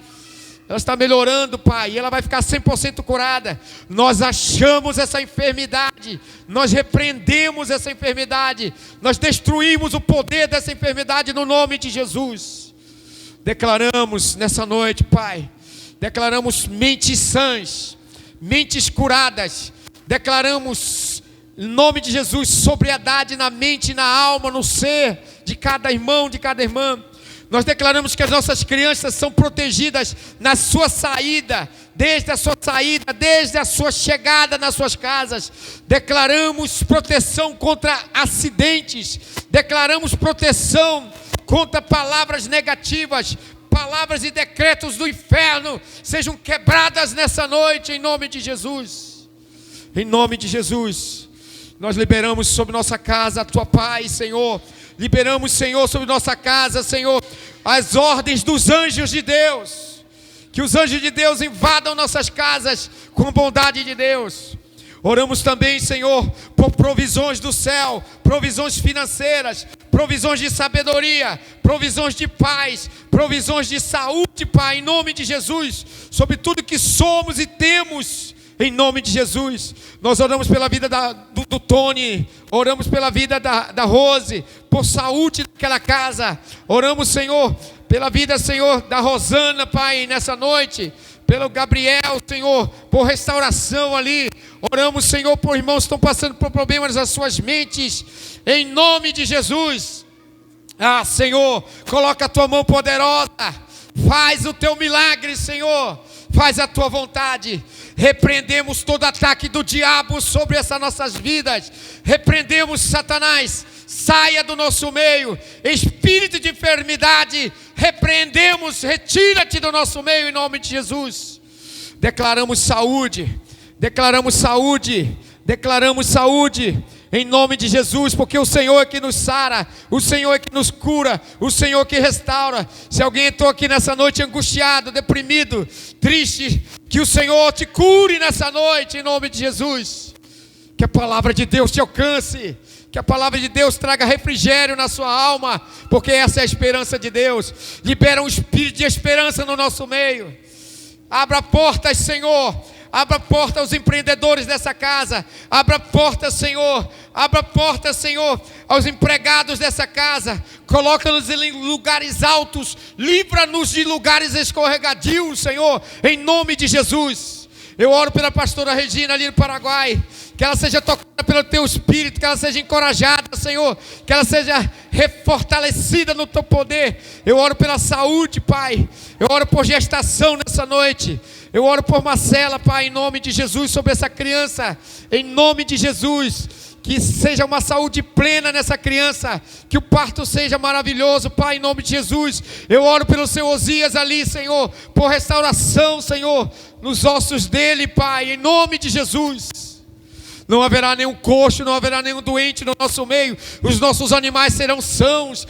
Ela está melhorando, Pai, e ela vai ficar 100% curada. Nós achamos essa enfermidade, nós repreendemos essa enfermidade, nós destruímos o poder dessa enfermidade no nome de Jesus. Declaramos nessa noite, Pai, declaramos mentes sãs, mentes curadas, declaramos em nome de Jesus sobriedade na mente, na alma, no ser de cada irmão, de cada irmã. Nós declaramos que as nossas crianças são protegidas na sua saída, desde a sua chegada nas suas casas. Declaramos proteção contra acidentes, declaramos proteção contra palavras negativas, palavras e decretos do inferno sejam quebradas nessa noite, em nome de Jesus. Em nome de Jesus, nós liberamos sobre nossa casa a tua paz, Senhor. Liberamos, Senhor, sobre nossa casa, Senhor, as ordens dos anjos de Deus. Que os anjos de Deus invadam nossas casas com bondade de Deus. Oramos também, Senhor, por provisões do céu, provisões financeiras, provisões de sabedoria, provisões de paz, provisões de saúde, Pai, em nome de Jesus, sobre tudo que somos e temos. Em nome de Jesus, nós oramos pela vida do Tony, oramos pela vida da Rose, por saúde daquela casa. Oramos, Senhor, pela vida, Senhor, da Rosana, Pai, nessa noite. Pelo Gabriel, Senhor, por restauração ali. Oramos, Senhor, por irmãos que estão passando por problemas nas suas mentes. Em nome de Jesus. Ah, Senhor, coloca a tua mão poderosa. Faz o teu milagre, Senhor. Faz a tua vontade. Repreendemos todo ataque do diabo sobre essas nossas vidas. Repreendemos Satanás. Saia do nosso meio. Espírito de enfermidade, repreendemos. Retira-te do nosso meio em nome de Jesus. Declaramos saúde. Declaramos saúde. Declaramos saúde. Em nome de Jesus, porque o Senhor é que nos sara, o Senhor é que nos cura, o Senhor que restaura. Se alguém entrou aqui nessa noite angustiado, deprimido, triste, que o Senhor te cure nessa noite, em nome de Jesus. Que a palavra de Deus te alcance, que a palavra de Deus traga refrigério na sua alma, porque essa é a esperança de Deus. Libera um espírito de esperança no nosso meio. Abra portas, Senhor. Abra porta aos empreendedores dessa casa. Abra porta, Senhor. Abra porta, Senhor, aos empregados dessa casa. Coloca-nos em lugares altos. Livra-nos de lugares escorregadios, Senhor, em nome de Jesus. Eu oro pela pastora Regina ali no Paraguai. Que ela seja tocada pelo teu espírito. Que ela seja encorajada, Senhor. Que ela seja refortalecida no teu poder. Eu oro pela saúde, Pai. Eu oro por gestação nessa noite. Eu oro por Marcela, Pai, em nome de Jesus, sobre essa criança, em nome de Jesus, que seja uma saúde plena nessa criança, que o parto seja maravilhoso, Pai, em nome de Jesus. Eu oro pelo seu Osias ali, Senhor, por restauração, Senhor, nos ossos dele, Pai, em nome de Jesus. Não haverá nenhum coxo, não haverá nenhum doente no nosso meio. Os nossos animais serão sãos.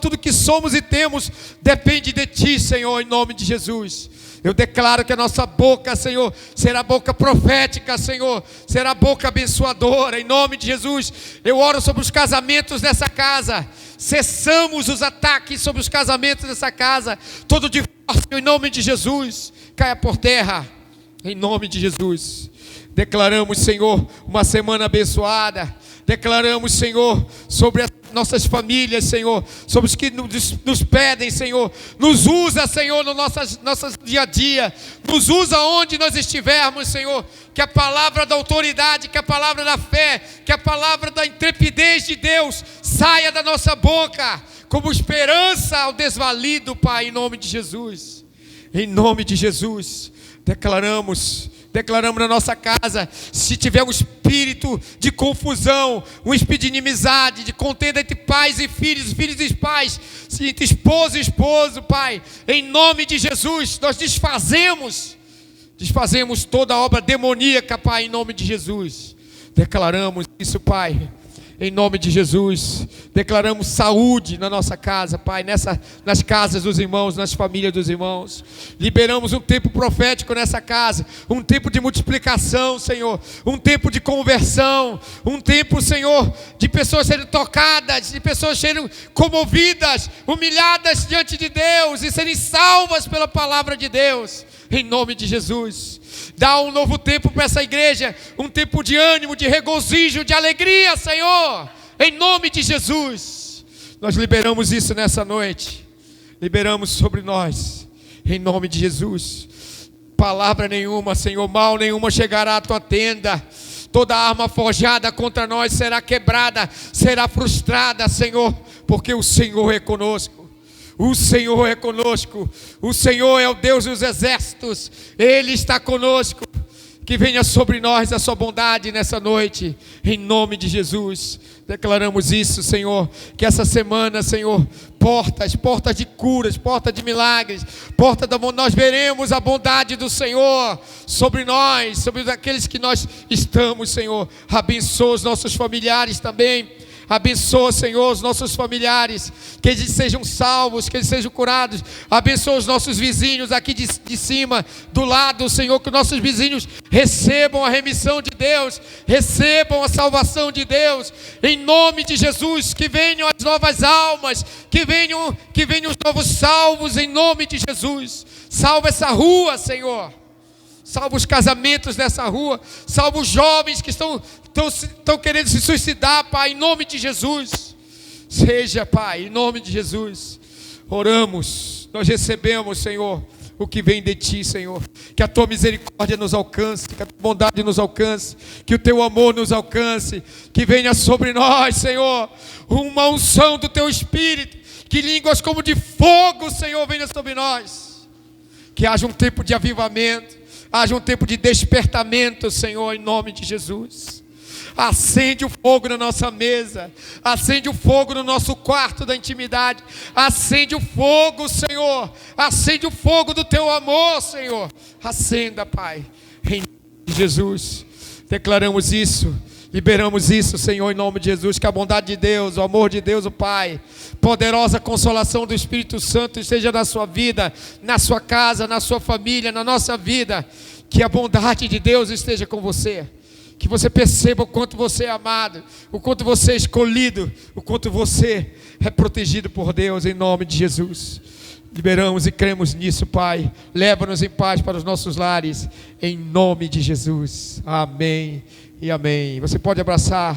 Tudo que somos e temos depende de Ti, Senhor, em nome de Jesus. Eu declaro que a nossa boca, Senhor, será boca profética, Senhor. Será boca abençoadora, em nome de Jesus. Eu oro sobre os casamentos dessa casa. Cessamos os ataques sobre os casamentos dessa casa. Todo divórcio, em nome de Jesus, caia por terra, em nome de Jesus. Declaramos, Senhor, uma semana abençoada. Declaramos, Senhor, sobre as nossas famílias, Senhor, sobre os que nos pedem, Senhor. Nos usa, Senhor, no nosso dia a dia. Nos usa onde nós estivermos, Senhor. Que a palavra da autoridade, que a palavra da fé, que a palavra da intrepidez de Deus saia da nossa boca como esperança ao desvalido, Pai, em nome de Jesus. Em nome de Jesus, declaramos na nossa casa, se tiver um espírito de confusão, um espírito de inimizade, de contenda entre pais e filhos e pais, sinta esposa e esposo, Pai, em nome de Jesus, nós desfazemos toda obra demoníaca, Pai, em nome de Jesus. Declaramos isso, Pai, em nome de Jesus. Declaramos saúde na nossa casa, Pai, nas casas dos irmãos, nas famílias dos irmãos. Liberamos um tempo profético nessa casa, um tempo de multiplicação, Senhor, um tempo de conversão, um tempo, Senhor, de pessoas serem tocadas, de pessoas serem comovidas, humilhadas diante de Deus e serem salvas pela palavra de Deus, em nome de Jesus. Dá um novo tempo para essa igreja, um tempo de ânimo, de regozijo, de alegria, Senhor, em nome de Jesus. Nós liberamos isso nessa noite, liberamos sobre nós, em nome de Jesus. Palavra nenhuma, Senhor, mal nenhuma chegará à tua tenda. Toda arma forjada contra nós será quebrada, será frustrada, Senhor, porque o Senhor é conosco. O Senhor é conosco, o Senhor é o Deus dos exércitos, Ele está conosco. Que venha sobre nós a sua bondade nessa noite, em nome de Jesus. Declaramos isso, Senhor, que essa semana, Senhor, portas de curas, portas de milagres, nós veremos a bondade do Senhor sobre nós, sobre aqueles que nós estamos, Senhor. Abençoa os nossos familiares também. Abençoa, Senhor, os nossos familiares, que eles sejam salvos, que eles sejam curados. Abençoa os nossos vizinhos aqui de cima, do lado, Senhor, que os nossos vizinhos recebam a remissão de Deus, recebam a salvação de Deus, em nome de Jesus. Que venham as novas almas, que venham os novos salvos, em nome de Jesus. Salva essa rua, Senhor. Salva os casamentos dessa rua. Salva os jovens que estão querendo se suicidar, Pai, em nome de Jesus. Seja, Pai, em nome de Jesus. Oramos, nós recebemos, Senhor, o que vem de Ti, Senhor. Que a Tua misericórdia nos alcance, que a Tua bondade nos alcance, que o Teu amor nos alcance, que venha sobre nós, Senhor, uma unção do Teu Espírito, que línguas como de fogo, Senhor, venha sobre nós. Que haja um tempo de avivamento, haja um tempo de despertamento, Senhor, em nome de Jesus. Acende o fogo na nossa mesa, acende o fogo no nosso quarto da intimidade, acende o fogo, Senhor, acende o fogo do Teu amor, Senhor. Acenda, Pai, em nome de Jesus. Declaramos isso, liberamos isso, Senhor, em nome de Jesus. Que a bondade de Deus, o amor de Deus, o Pai, poderosa consolação do Espírito Santo esteja na sua vida, na sua casa, na sua família, na nossa vida. Que a bondade de Deus esteja com você. Que você perceba o quanto você é amado, o quanto você é escolhido, o quanto você é protegido por Deus, em nome de Jesus. Liberamos e cremos nisso, Pai. Leva-nos em paz para os nossos lares, em nome de Jesus. Amém e amém. Você pode abraçar